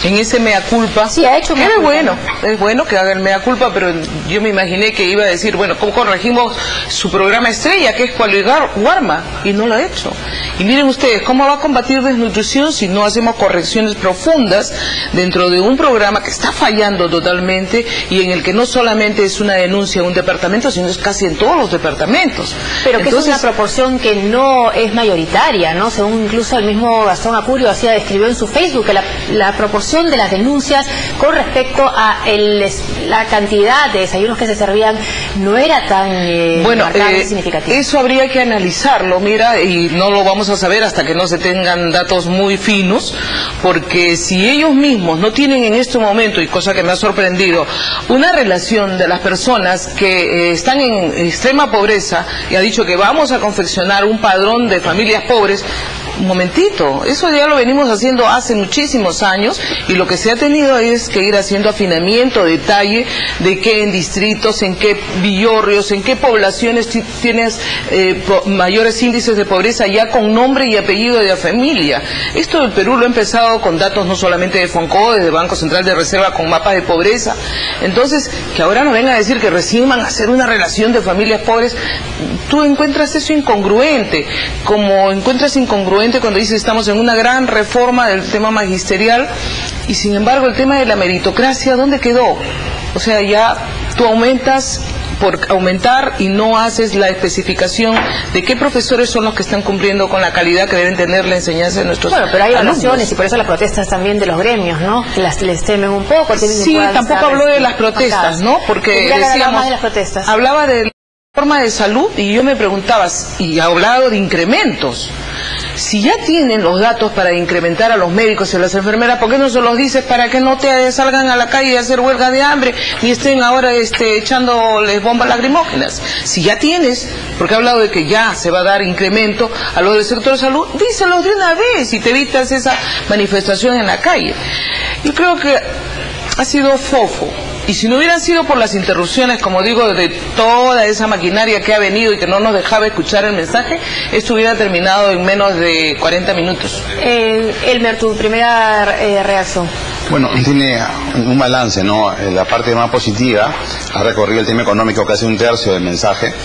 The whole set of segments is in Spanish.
en ese mea culpa. Sí, ha hecho mea culpa. Es bueno que haga el mea culpa, pero yo me imaginé que iba a decir, bueno, ¿cómo corregimos su programa estrella, que es Cualigar Guarma? Y no lo ha hecho. Y miren ustedes, ¿cómo va a combatir desnutrición si no hacemos correcciones profundas dentro de un programa que está fallando totalmente y en el que no solamente es una denuncia en un departamento, sino es casi en todos los departamentos? Pero que entonces, es una proporción que no es mayoritaria, ¿no? Según incluso el mismo Gastón Acurio describió en su Facebook, que la proporción de las denuncias con respecto a la cantidad de desayunos que se servían no era tan significativa. Eso habría que analizarlo, mira, y no lo vamos a saber hasta que no se tengan datos muy finos, porque si ellos mismos no tienen en este momento, y cosa que me ha sorprendido, una relación de las personas que están en extrema pobreza, y ha dicho que vamos a confeccionar un padrón de familias pobres. Un momentito, eso ya lo venimos haciendo hace muchísimos años, y lo que se ha tenido es que ir haciendo afinamiento, detalle de qué en distritos, en qué villorrios, en qué poblaciones tienes mayores índices de pobreza, ya con nombre y apellido de la familia. Esto del Perú lo ha empezado con datos no solamente de FONCO, desde Banco Central de Reserva, con mapas de pobreza. Entonces, que ahora nos vengan a decir que recién van a hacer una relación de familias pobres, tú encuentras eso incongruente, como encuentras incongruente cuando dice estamos en una gran reforma del tema magisterial, y sin embargo el tema de la meritocracia, ¿dónde quedó? O sea, ya tú aumentas por aumentar y no haces la especificación de qué profesores son los que están cumpliendo con la calidad que deben tener la enseñanza de nuestros pero hay alumnos. evaluaciones, y por eso las protestas también de los gremios, ¿no? Les temen un poco. Sí, tampoco habló de las protestas, ¿no? Porque decíamos, de las protestas. Hablaba de la reforma de salud, y yo me preguntaba, y ha hablado de incrementos. Si ya tienen los datos para incrementar a los médicos y a las enfermeras, ¿por qué no se los dices para que no te salgan a la calle a hacer huelga de hambre ni estén ahora echándoles bombas lacrimógenas? Si ya tienes, porque ha hablado de que ya se va a dar incremento a lo del sector de salud, díselos de una vez y te evitas esa manifestación en la calle. Yo creo que ha sido fofo. Y si no hubieran sido por las interrupciones, como digo, de toda esa maquinaria que ha venido y que no nos dejaba escuchar el mensaje, esto hubiera terminado en menos de 40 minutos. Elmer, tu primera reacción. Bueno, tiene un balance, ¿no? La parte más positiva ha recorrido el tema económico, casi un tercio del mensaje.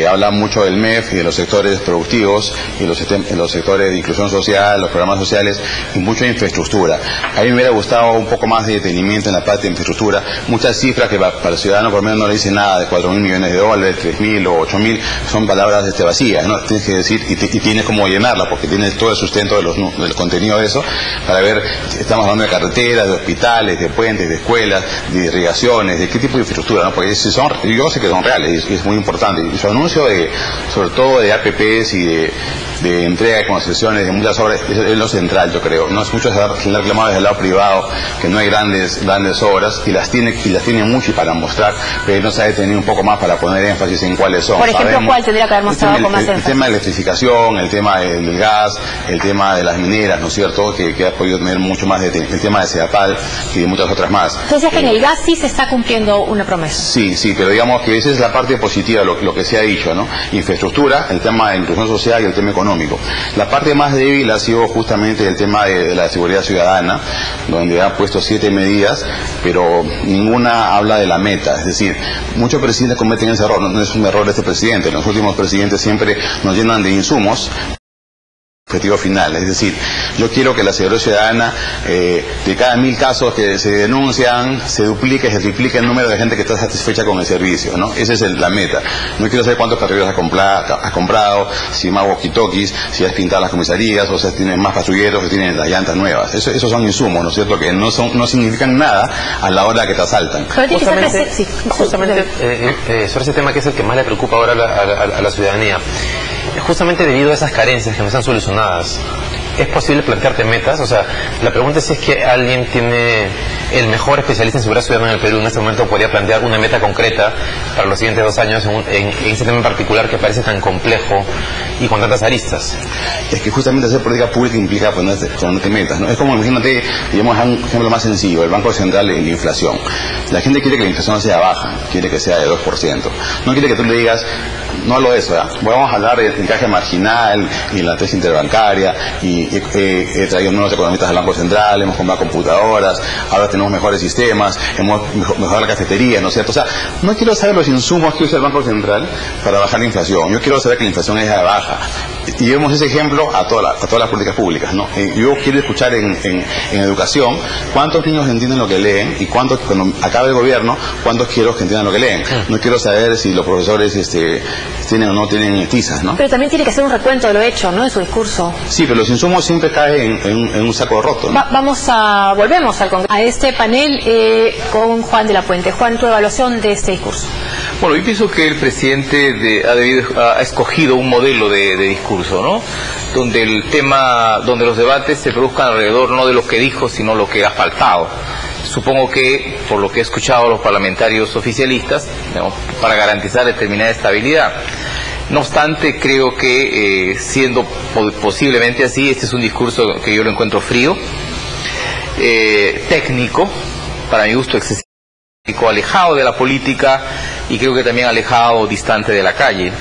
Habla mucho del MEF y de los sectores productivos y los sectores de inclusión social, los programas sociales, y mucho de infraestructura. A mí me hubiera gustado un poco más de detenimiento en la parte de infraestructura. Muchas cifras que para el ciudadano por menos no le dicen nada, de 4.000 millones de dólares, 3.000 o 8.000, son palabras vacías, ¿no? Tienes que decir, y tienes como llenarla, porque tienes todo el sustento del contenido de eso, para ver, estamos hablando de carreteras, de hospitales, de puentes, de escuelas, de irrigaciones, de qué tipo de infraestructura, ¿no? Porque yo sé que son reales, y es muy importante. Y su anuncio sobre todo de APPs y de entrega de concesiones de muchas obras es lo central, yo creo. No es mucho reclamado desde el lado privado que no hay grandes obras, y las tiene mucho para mostrar, pero no se ha detenido un poco más para poner énfasis en cuáles son. Por ejemplo, ¿cuál tendría que haber mostrado con más énfasis? El tema de la electrificación, el tema del gas, el tema de las mineras, ¿no es cierto?, que ha podido tener mucho más el tema de SEAPAL y de muchas otras más. Entonces, que en el gas sí se está cumpliendo una promesa. Sí, pero digamos que esa es la parte positiva, lo que se ha dicho, ¿no? Infraestructura, el tema de inclusión social y el tema económico. La parte más débil ha sido justamente el tema de la seguridad ciudadana, donde ha puesto 7 medidas, pero ninguna habla de la meta. Es decir, muchos presidentes cometen ese error, no es un error de este presidente. Los últimos presidentes siempre nos llenan de insumos. Objetivo final, es decir, yo quiero que la seguridad ciudadana, de cada 1000 casos que se denuncian, se triplique el número de gente que está satisfecha con el servicio, ¿no? Esa es la meta. No quiero saber cuántos carreros has comprado, si más walkie-talkies, si has pintado las comisarías, o si tienes más patrulleros, si tienes las llantas nuevas. Esos son insumos, ¿no es cierto?, que no significan nada a la hora que te asaltan. Justamente sobre ese tema, que es el que más le preocupa ahora a la ciudadanía, justamente debido a esas carencias que no están solucionadas, ¿es posible plantearte metas? O sea, la pregunta es si es que alguien tiene el mejor especialista en seguridad ciudadana en el Perú en este momento podría plantear una meta concreta para los siguientes 2 años en ese tema en particular que parece tan complejo y con tantas aristas. Es que justamente hacer política pública implica ponerte metas, ¿no? Es como, imagínate, digamos, un ejemplo más sencillo, el Banco Central en la inflación. La gente quiere que la inflación sea baja, quiere que sea de 2%. No quiere que tú le digas, no hablo de eso, ¿ya? Vamos a hablar del encaje marginal y la tesis interbancaria, y he traído nuevos economistas del Banco Central, hemos comprado computadoras, ahora tenemos mejores sistemas, hemos mejorado la cafetería, ¿no es cierto? O sea, no quiero saber los insumos que usa el Banco Central para bajar la inflación, yo quiero saber que la inflación es de baja. Y vemos ese ejemplo a todas las políticas públicas, ¿no? Yo quiero escuchar en educación cuántos niños entienden lo que leen y cuántos, cuando acabe el gobierno, cuántos quiero que entiendan lo que leen. No quiero saber si los profesores tienen o no tienen tizas, ¿no? Pero también tiene que hacer un recuento de lo hecho, ¿no?, en su discurso. Sí, pero los insumos siempre caen en un saco roto, ¿no? Volvemos a este panel con Juan de la Puente. Juan, tu evaluación de este discurso. Bueno, yo pienso que el presidente ha escogido un modelo de discurso, ¿no? Donde los debates se produzcan alrededor no de lo que dijo, sino lo que ha faltado. Supongo que, por lo que he escuchado a los parlamentarios oficialistas, ¿no?, para garantizar determinada estabilidad. No obstante, creo que, siendo posiblemente así, este es un discurso que yo lo encuentro frío, técnico, para mi gusto excesivo, alejado de la política y creo que también alejado, distante de la calle.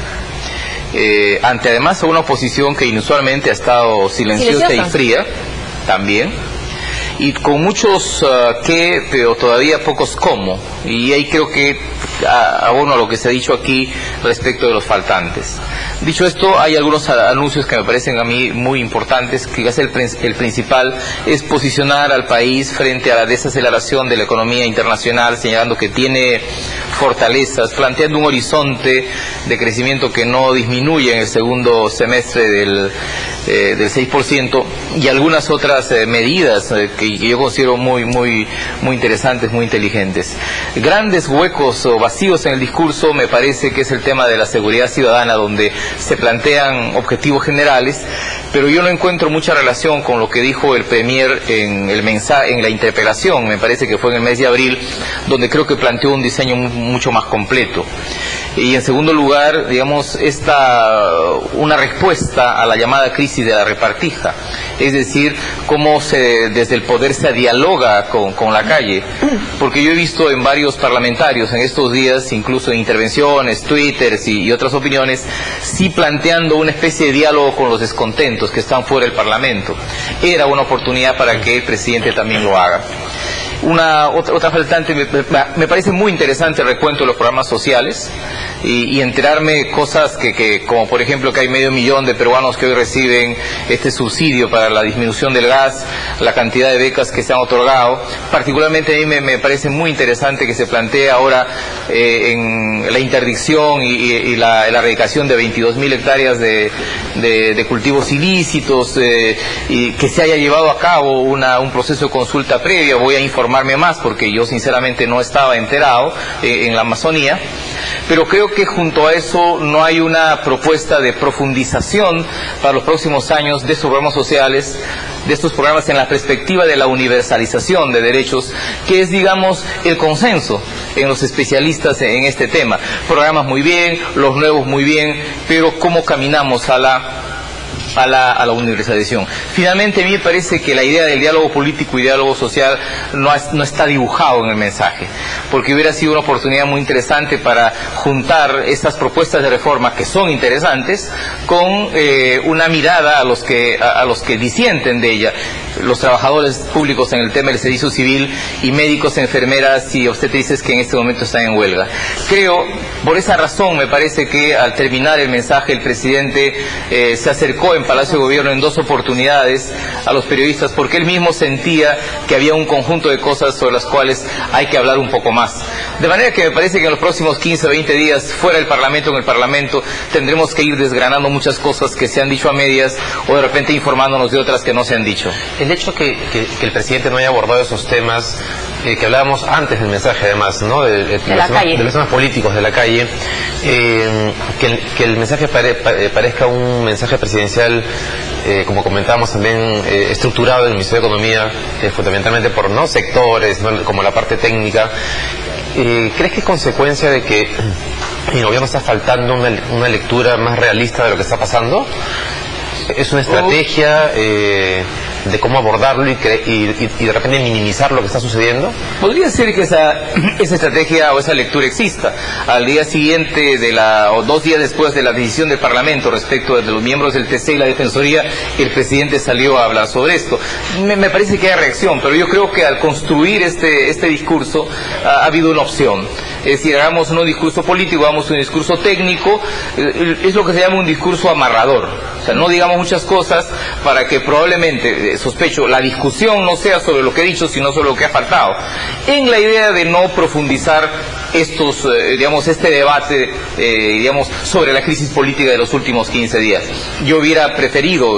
Ante además una oposición que inusualmente ha estado silenciosa y fría, también, y con muchos qué, pero todavía pocos cómo, y ahí creo que abono a lo que se ha dicho aquí respecto de los faltantes. Dicho esto, hay algunos anuncios que me parecen a mí muy importantes. Quizás el principal es posicionar al país frente a la desaceleración de la economía internacional, señalando que tiene fortalezas, planteando un horizonte de crecimiento que no disminuye en el segundo semestre del 6%, y algunas otras medidas que yo considero muy interesantes, muy inteligentes. Grandes huecos o vacíos en el discurso me parece que es el tema de la seguridad ciudadana, donde se plantean objetivos generales, pero yo no encuentro mucha relación con lo que dijo el Premier en la interpelación, me parece que fue en el mes de abril, donde creo que planteó un diseño mucho más completo. Y en segundo lugar, digamos, una respuesta a la llamada crisis de la repartija, es decir, cómo desde el poder se dialoga con la calle, porque yo he visto en varios parlamentarios en estos días, incluso en intervenciones, twitters y otras opiniones, sí planteando una especie de diálogo con los descontentos que están fuera del Parlamento. Era una oportunidad para que el presidente también lo haga. Otra faltante, me parece muy interesante el recuento de los programas sociales y enterarme cosas como por ejemplo que hay 500.000 de peruanos que hoy reciben este subsidio para la disminución del gas, la cantidad de becas que se han otorgado. Particularmente a mí me parece muy interesante que se plantee ahora en la interdicción y la erradicación de 22.000 hectáreas de cultivos ilícitos, y que se haya llevado a cabo un proceso de consulta previa. Voy a informarme más porque yo sinceramente no estaba enterado en la Amazonía, pero creo que junto a eso no hay una propuesta de profundización para los próximos años de estos programas sociales, de estos programas en la perspectiva de la universalización de derechos, que es, digamos, el consenso en los especialistas en este tema. Programas muy bien, los nuevos muy bien, pero ¿cómo caminamos a la universalización? Finalmente, a mí me parece que la idea del diálogo político y diálogo social no está dibujado en el mensaje, porque hubiera sido una oportunidad muy interesante para juntar estas propuestas de reforma que son interesantes con una mirada a los que disienten de ella, los trabajadores públicos en el tema del servicio civil y médicos, enfermeras y obstetrices que en este momento están en huelga. Creo, por esa razón, me parece que al terminar el mensaje el presidente se acercó en Palacio de Gobierno en 2 oportunidades a los periodistas, porque él mismo sentía que había un conjunto de cosas sobre las cuales hay que hablar un poco más. De manera que me parece que en los próximos 15 o 20 días, fuera del Parlamento, en el Parlamento, tendremos que ir desgranando muchas cosas que se han dicho a medias o de repente informándonos de otras que no se han dicho. El hecho que el presidente no haya abordado esos temas que hablábamos antes del mensaje, además, ¿no?, de los temas políticos de la calle, que el mensaje parezca un mensaje presidencial, como comentábamos también, estructurado en el Ministerio de Economía, fundamentalmente por sectores, ¿no?, como la parte técnica. ¿Crees que es consecuencia de que el gobierno está faltando una lectura más realista de lo que está pasando? ¿Es una estrategia? de cómo abordarlo y de repente minimizar lo que está sucediendo? Podría ser que esa estrategia o esa lectura exista. Al día siguiente o 2 días después de la decisión del Parlamento respecto de los miembros del TC y la Defensoría, el presidente salió a hablar sobre esto. Me parece que hay reacción, pero yo creo que al construir este discurso ha habido una opción. Es decir, hagamos no un discurso político, hagamos un discurso técnico, es lo que se llama un discurso amarrador. O sea, no digamos muchas cosas para que probablemente, sospecho, la discusión no sea sobre lo que he dicho, sino sobre lo que ha faltado. En la idea de no profundizar este debate, sobre la crisis política de los últimos 15 días. Yo hubiera preferido,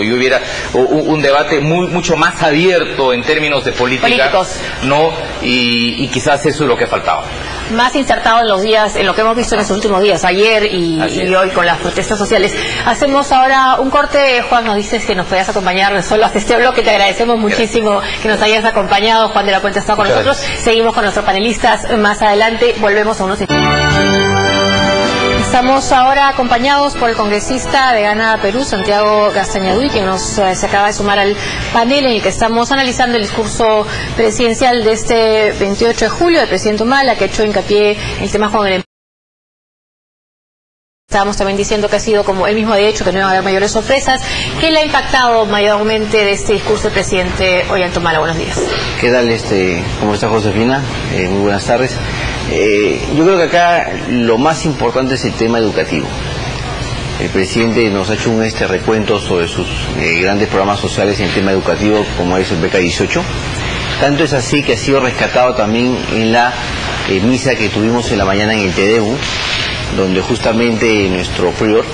un debate mucho más abierto en términos de políticos, ¿no? Y quizás eso es lo que faltaba. Más insertado en los días, en lo que hemos visto en los últimos días, ayer y hoy con las protestas sociales. Hacemos ahora un corte. Juan, nos dices que nos podías acompañar solo hasta este bloque. Te agradecemos muchísimo que nos hayas acompañado. Juan de la Puente está con nosotros. Seguimos con nuestros panelistas más adelante. Volvemos a unos instantes. Estamos ahora acompañados por el congresista de Gana Perú, Santiago Gastañaduy, que se acaba de sumar al panel en el que estamos analizando el discurso presidencial de este 28 de julio del presidente Humala, que ha hecho hincapié en el tema con el empleo. Estábamos también diciendo que ha sido, como él mismo ha dicho, que no iban a haber mayores sorpresas. ¿Qué le ha impactado mayormente de este discurso del presidente Ollanta-Humala? Buenos días. ¿Qué tal? ¿Cómo está Josefina? Muy buenas tardes. Yo creo que acá lo más importante es el tema educativo. El presidente nos ha hecho un recuento sobre sus grandes programas sociales en el tema educativo, como es el Beca 18. Tanto es así que ha sido rescatado también en la misa que tuvimos en la mañana en el TDU, donde justamente nuestro prior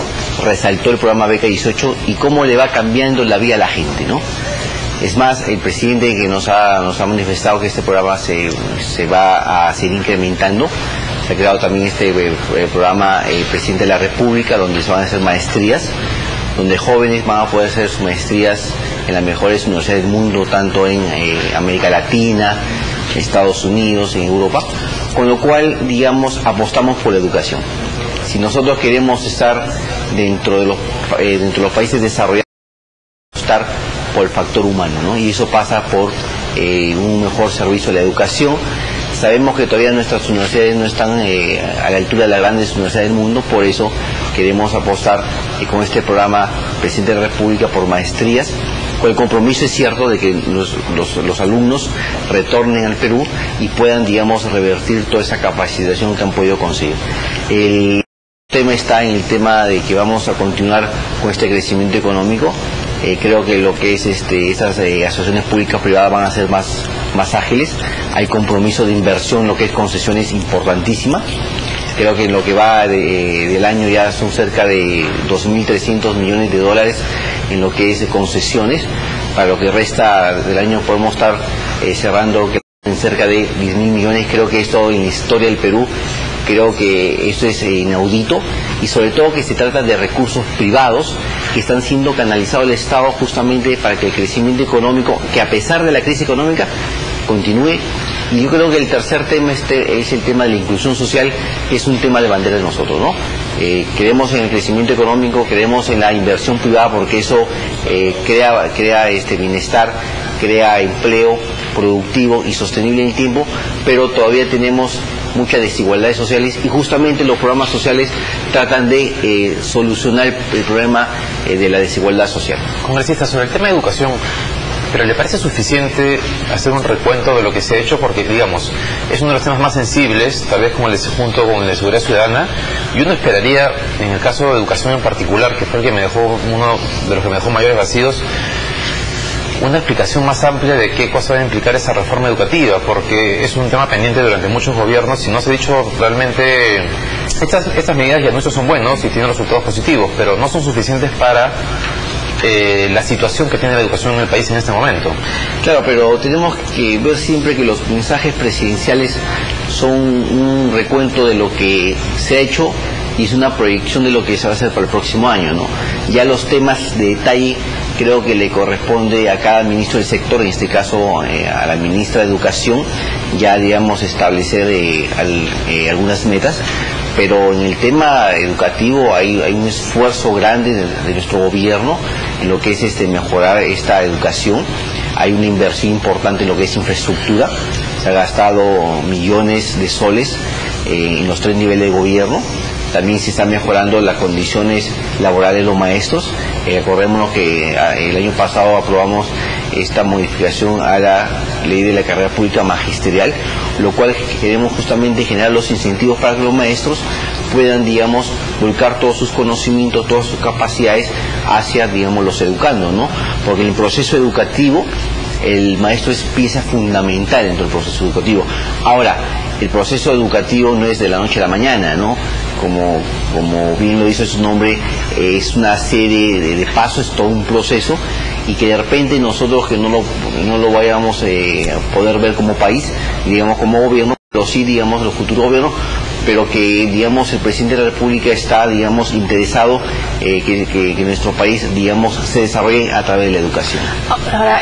resaltó el programa Beca 18 y cómo le va cambiando la vida a la gente, ¿no? Es más, el presidente que nos ha manifestado que este programa se va a seguir incrementando. Se ha creado también programa el presidente de la República, donde se van a hacer maestrías, donde jóvenes van a poder hacer sus maestrías en las mejores universidades del mundo, tanto en América Latina, Estados Unidos, en Europa, con lo cual, digamos, apostamos por la educación. Si nosotros queremos estar dentro de los países desarrollados, apostar por el factor humano, ¿no? Y eso pasa por un mejor servicio a la educación. Sabemos que todavía nuestras universidades no están a la altura de las grandes universidades del mundo, por eso queremos apostar con este programa Presidente de la República por maestrías, con el compromiso, es cierto, de que los alumnos retornen al Perú y puedan, digamos, revertir toda esa capacitación que han podido conseguir. El tema está en el tema de que vamos a continuar con este crecimiento económico. Creo que lo que es estas asociaciones públicas privadas van a ser más ágiles. Hay compromiso de inversión, lo que es concesiones importantísima. Creo que en lo que va del año ya son cerca de 2.300 millones de dólares en lo que es concesiones. Para lo que resta del año podemos estar cerrando en cerca de 10.000 millones. Creo que esto en la historia del Perú, creo que esto es inaudito, y sobre todo que se trata de recursos privados que están siendo canalizados al Estado justamente para que el crecimiento económico, que a pesar de la crisis económica, continúe. Y yo creo que el tercer tema es el tema de la inclusión social, que es un tema de bandera de nosotros, ¿no? Creemos en el crecimiento económico, creemos en la inversión privada, porque eso crea bienestar, crea empleo productivo y sostenible en el tiempo, pero todavía tenemos muchas desigualdades sociales y justamente los programas sociales tratan de solucionar el problema de la desigualdad social. Congresista, sobre el tema de educación, ¿pero le parece suficiente hacer un recuento de lo que se ha hecho? Porque, digamos, es uno de los temas más sensibles, tal vez junto con el de seguridad ciudadana, y uno esperaría, en el caso de educación en particular, que fue el que uno de los que me dejó mayores vacíos, una explicación más amplia de qué cosa va a implicar esa reforma educativa, porque es un tema pendiente durante muchos gobiernos y no se ha dicho realmente. Estas medidas y anuncios son buenos y tienen resultados positivos, pero no son suficientes para la situación que tiene la educación en el país en este momento. Claro, pero tenemos que ver siempre que los mensajes presidenciales son un recuento de lo que se ha hecho y es una proyección de lo que se va a hacer para el próximo año, ¿no? Ya los temas de detalle creo que le corresponde a cada ministro del sector, en este caso a la ministra de Educación, ya, digamos, establecer algunas metas. Pero en el tema educativo hay un esfuerzo grande de nuestro gobierno en lo que es mejorar esta educación. hay una inversión importante en lo que es infraestructura. Se ha gastado millones de soles en los 3 niveles de gobierno. También se están mejorando las condiciones laborales de los maestros. Recordémonos que el año pasado aprobamos esta modificación a la ley de la carrera pública magisterial, lo cual queremos justamente generar los incentivos para que los maestros puedan, digamos, volcar todos sus conocimientos, todas sus capacidades hacia, digamos, los educandos, ¿no? Porque en el proceso educativo el maestro es pieza fundamental dentro del proceso educativo. Ahora, el proceso educativo no es de la noche a la mañana, ¿no? Como bien lo dice su nombre, es una serie de pasos, es todo un proceso, y que de repente nosotros que no lo vayamos a poder ver como país, digamos como gobierno, pero sí, digamos, los futuros gobiernos, pero que, digamos, el presidente de la República está, digamos, interesado que nuestro país, digamos, se desarrolle a través de la educación. Ahora,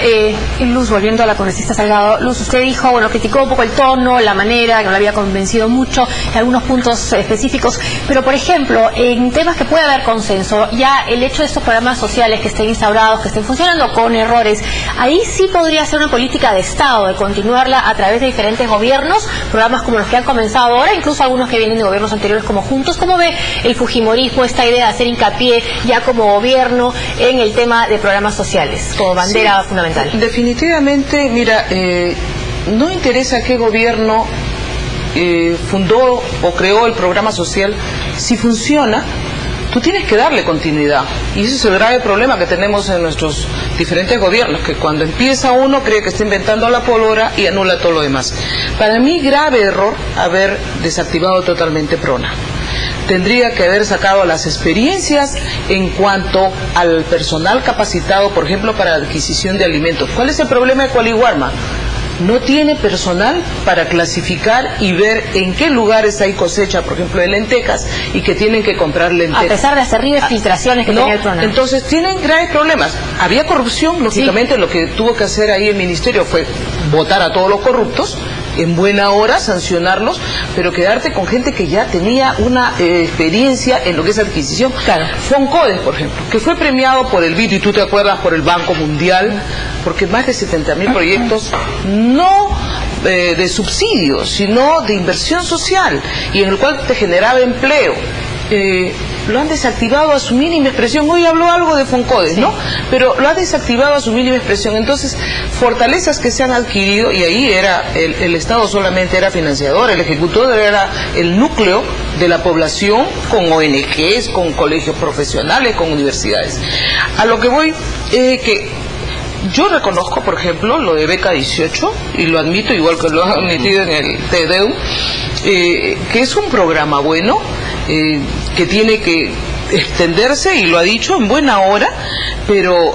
Luz, volviendo a la congresista Salgado, Luz, usted dijo, bueno, criticó un poco el tono, la manera, que no le había convencido mucho, en algunos puntos específicos, pero, por ejemplo, en temas que puede haber consenso, ya el hecho de estos programas sociales que estén instaurados, que estén funcionando con errores, ahí sí podría ser una política de Estado, de continuarla a través de diferentes gobiernos, programas como los que han comenzado ahora, incluso algunos que vienen de gobiernos anteriores como Juntos. ¿Cómo ve el fujimorismo esta idea de hacer hincapié ya como gobierno en el tema de programas sociales como bandera fundamental? Definitivamente, mira, no interesa qué gobierno fundó o creó el programa social, si funciona, tú tienes que darle continuidad. Y ese es el grave problema que tenemos en nuestros diferentes gobiernos, que cuando empieza uno cree que está inventando la pólvora y anula todo lo demás. Para mí, grave error haber desactivado totalmente PRONA. Tendría que haber sacado las experiencias en cuanto al personal capacitado, por ejemplo, para la adquisición de alimentos. ¿Cuál es el problema de Cualiguarma? No tiene personal para clasificar y ver en qué lugares hay cosecha, por ejemplo, de lentejas, y que tienen que comprar lentejas. A pesar de las terribles filtraciones que tenía el PRONA. Entonces tienen graves problemas. Había corrupción, lógicamente, sí. Lo que tuvo que hacer ahí el ministerio fue votar a todos los corruptos, en buena hora sancionarlos, pero quedarte con gente que ya tenía una experiencia en lo que es adquisición. Claro. Foncodes, por ejemplo, que fue premiado por el BID, y tú te acuerdas, por el Banco Mundial, porque más de 70.000 proyectos, no de subsidios, sino de inversión social, y en el cual te generaba empleo. Lo han desactivado a su mínima expresión. Hoy habló algo de Foncodes, sí, ¿no? Pero lo ha desactivado a su mínima expresión. Entonces, fortalezas que se han adquirido, y ahí era el Estado solamente era financiador, el ejecutor era el núcleo de la población, con ONGs, con colegios profesionales, con universidades. A lo que voy es que yo reconozco, por ejemplo, lo de Beca 18, y lo admito, igual que lo han admitido en el TEDEU, que es un programa bueno, que tiene que extenderse, y lo ha dicho en buena hora, pero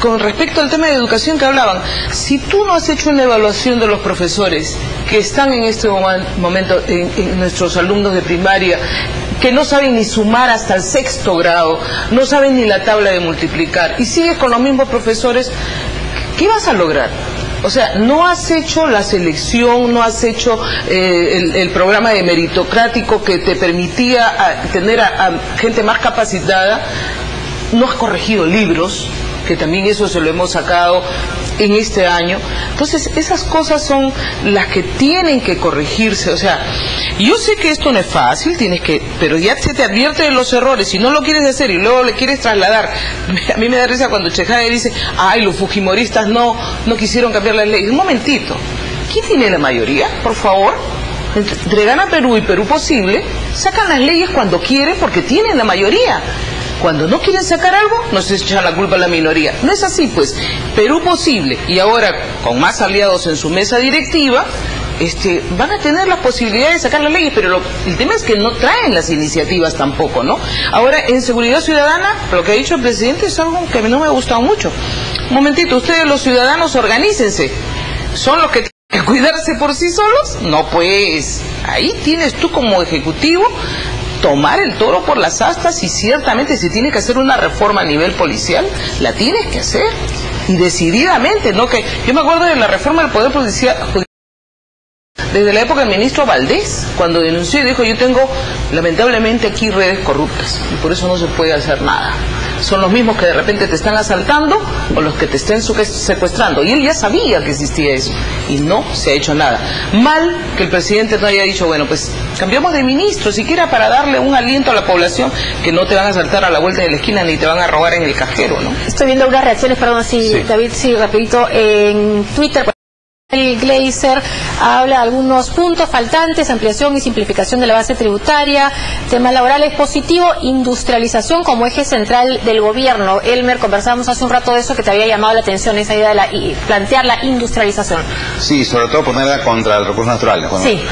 con respecto al tema de educación que hablaban, si tú no has hecho una evaluación de los profesores que están en este momento en nuestros alumnos de primaria, que no saben ni sumar hasta el 6º grado, no saben ni la tabla de multiplicar, y sigues con los mismos profesores, ¿qué vas a lograr? O sea, no has hecho la selección, no has hecho el programa de meritocrático que te permitía tener a gente más capacitada, no has corregido libros, que también eso se lo hemos sacado en este año. Entonces, esas cosas son las que tienen que corregirse. O sea, yo sé que esto no es fácil, pero ya se te advierte de los errores, si no lo quieres hacer y luego le quieres trasladar. A mí me da risa cuando Chejade dice, ay, los fujimoristas no quisieron cambiar las leyes. Un momentito, ¿quién tiene la mayoría? Por favor. Entre Gana Perú y Perú Posible sacan las leyes cuando quieren, porque tienen la mayoría. Cuando no quieren sacar algo, nos echan la culpa a la minoría. No es así, pues. Perú Posible, y ahora con más aliados en su mesa directiva, van a tener la posibilidad de sacar las leyes, pero el tema es que no traen las iniciativas tampoco, ¿no? Ahora, en seguridad ciudadana, lo que ha dicho el presidente es algo que a mí no me ha gustado mucho. Un momentito, ustedes los ciudadanos organícense. ¿Son los que tienen que cuidarse por sí solos? No, pues, ahí tienes tú como ejecutivo tomar el toro por las astas, y ciertamente si tienes que hacer una reforma a nivel policial, la tienes que hacer, y decididamente, ¿no? Que yo me acuerdo de la reforma del Poder Judicial Desde la época del ministro Valdés, cuando denunció y dijo, yo tengo lamentablemente aquí redes corruptas y por eso no se puede hacer nada. Son los mismos que de repente te están asaltando o los que te estén secuestrando. Y él ya sabía que existía eso y no se ha hecho nada. Mal que el presidente no haya dicho, bueno, pues cambiamos de ministro, siquiera para darle un aliento a la población, que no te van a asaltar a la vuelta de la esquina ni te van a robar en el cajero, ¿no? Estoy viendo unas reacciones, perdón, sí. David, sí, rapidito, en Twitter. El Glazer habla de algunos puntos faltantes, ampliación y simplificación de la base tributaria, temas laborales positivo, industrialización como eje central del gobierno. Elmer, conversábamos hace un rato de eso, que te había llamado la atención, esa idea de plantear la industrialización. Sí, sobre todo ponerla contra el recurso natural. Sí,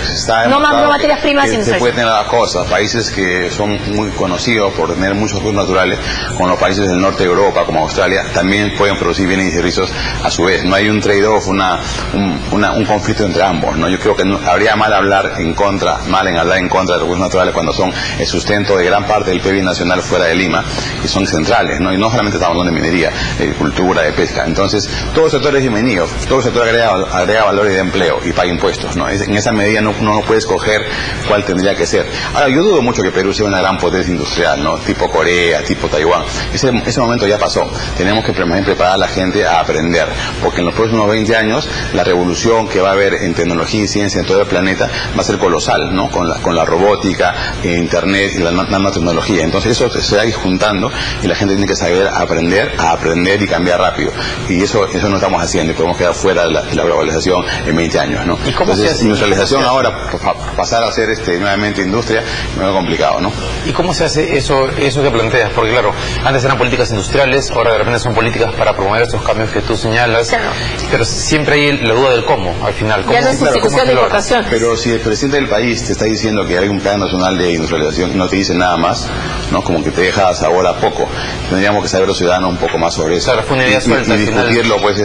no materias primas. Se puede tener las cosas. Países que son muy conocidos por tener muchos recursos naturales, como los países del norte de Europa, como Australia, también pueden producir bienes y servicios a su vez. No hay un trade-off, un conflicto entre ambos, ¿no? Yo creo que habría mal hablar en contra de recursos naturales cuando son el sustento de gran parte del PIB nacional fuera de Lima y son centrales, ¿no? Y no solamente estamos hablando de minería, de agricultura, de pesca. Entonces, todo el sector es bienvenido, todo el sector agrega valor y de empleo y paga impuestos, ¿no? En esa medida no puede escoger cuál tendría que ser. Ahora, yo dudo mucho que Perú sea una gran potencia industrial, ¿no? Tipo Corea, tipo Taiwán. Ese momento ya pasó. Tenemos que preparar a la gente a aprender, porque en los próximos 20 años la revolución que va a haber en tecnología y ciencia en todo el planeta va a ser colosal, ¿no? Con la robótica, internet y la nanotecnología. Entonces eso se va a ir juntando y la gente tiene que saber aprender y cambiar rápido. Y eso no estamos haciendo y podemos quedar fuera de la globalización en 20 años, ¿no? ¿Y cómo Entonces, industrialización ahora, pasar a ser nuevamente industria, es muy complicado, ¿no? ¿Y cómo se hace eso que planteas? Porque claro, antes eran políticas industriales, ahora de repente son políticas para promover esos cambios que tú señalas, claro. Pero siempre hay la duda del cómo, al final. Ya no es institución de importación. Pero si el presidente del país te está diciendo que hay un plan nacional de industrialización y no te dice nada más, ¿no? Como que te deja sabor a poco, tendríamos que saber los ciudadanos un poco más sobre eso. Claro, fue una idea suelta, y discutirlo pues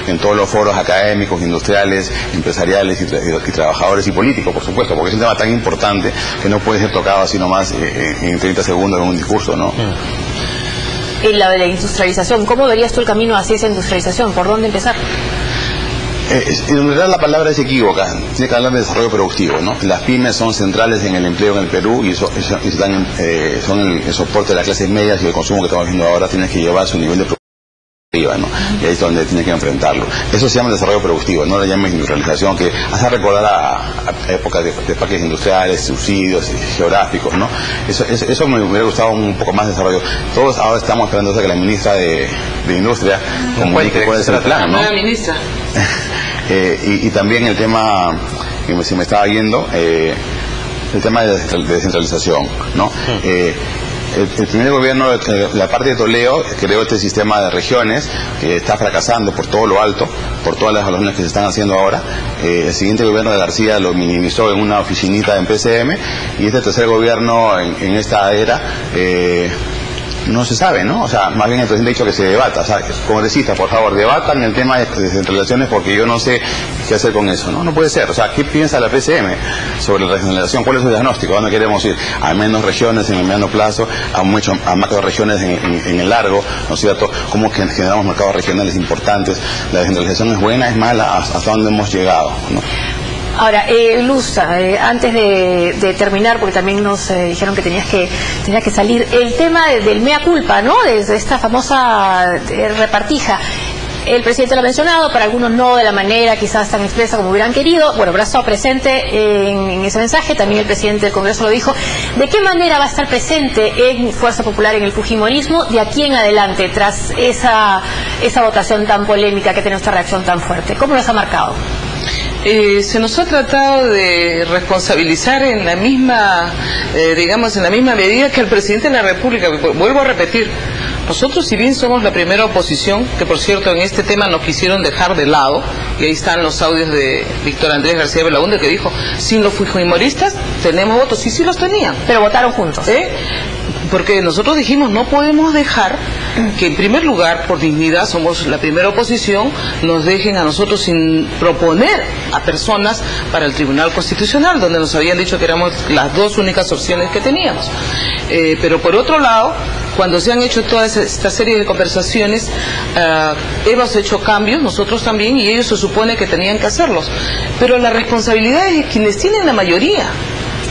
en todos los foros académicos, industriales, empresariales y trabajadores y políticos, por supuesto, porque es un tema tan importante que no puede ser tocado así nomás en 30 segundos en un discurso, ¿no? Y la de la industrialización, ¿cómo verías tú el camino hacia esa industrialización? ¿Por dónde empezar? En realidad la palabra se equivoca, tiene que hablar de desarrollo productivo, ¿no? Las pymes son centrales en el empleo en el Perú y son el soporte de las clases medias y el consumo que estamos viendo ahora tiene que llevar a su nivel de productividad, ¿no? Y ahí es donde tiene que enfrentarlo. Eso se llama desarrollo productivo, no lo llames industrialización, que hace recordar a épocas de parques industriales, subsidios geográficos, ¿no? Eso me hubiera gustado un poco más de desarrollo. Todos ahora estamos esperando que la ministra de Industria comunique cuál es el plan, ¿no? La ministra. Y también el tema que se me estaba yendo, el tema de descentralización, ¿no? El primer gobierno, la parte de Toledo, creó este sistema de regiones que está fracasando por todo lo alto, por todas las evaluaciones que se están haciendo ahora. El siguiente gobierno de García lo minimizó en una oficinita en PCM y este tercer gobierno en esta era no se sabe, ¿no? O sea, más bien el presidente ha dicho que se debata. O sea, congresistas, por favor, debatan el tema de descentralizaciones porque yo no sé qué hacer con eso, ¿no? No puede ser. O sea, ¿qué piensa la PCM sobre la regionalización? ¿Cuál es su diagnóstico? ¿A dónde queremos ir? ¿A menos regiones en el mediano plazo? ¿A macro regiones en el largo? ¿No es cierto? ¿Cómo generamos mercados regionales importantes? ¿La descentralización es buena, es mala? ¿Hasta dónde hemos llegado, ¿no? Ahora, Luz, antes de terminar, porque también nos dijeron que tenías que salir, el tema del mea culpa, ¿no? Desde esta famosa repartija. El presidente lo ha mencionado, para algunos no de la manera quizás tan expresa como hubieran querido. Bueno, habrá estado presente en ese mensaje, también el presidente del Congreso lo dijo. ¿De qué manera va a estar presente en Fuerza Popular, en el fujimorismo, de aquí en adelante, tras esa votación tan polémica que tiene esta reacción tan fuerte? ¿Cómo los ha marcado? Se nos ha tratado de responsabilizar en la misma, digamos, en la misma medida que el presidente de la República. Vuelvo a repetir, nosotros, si bien somos la primera oposición, que por cierto en este tema nos quisieron dejar de lado, y ahí están los audios de Víctor Andrés García Belaúnde que dijo, sin los fujimoristas tenemos votos, y sí los tenían. Pero votaron juntos. Porque nosotros dijimos, no podemos dejar que en primer lugar, por dignidad, somos la primera oposición, nos dejen a nosotros sin proponer a personas para el Tribunal Constitucional, donde nos habían dicho que éramos las dos únicas opciones que teníamos. Pero por otro lado, cuando se han hecho toda esta serie de conversaciones, hemos hecho cambios, nosotros también, y ellos se supone que tenían que hacerlos. Pero la responsabilidad es de quienes tienen la mayoría.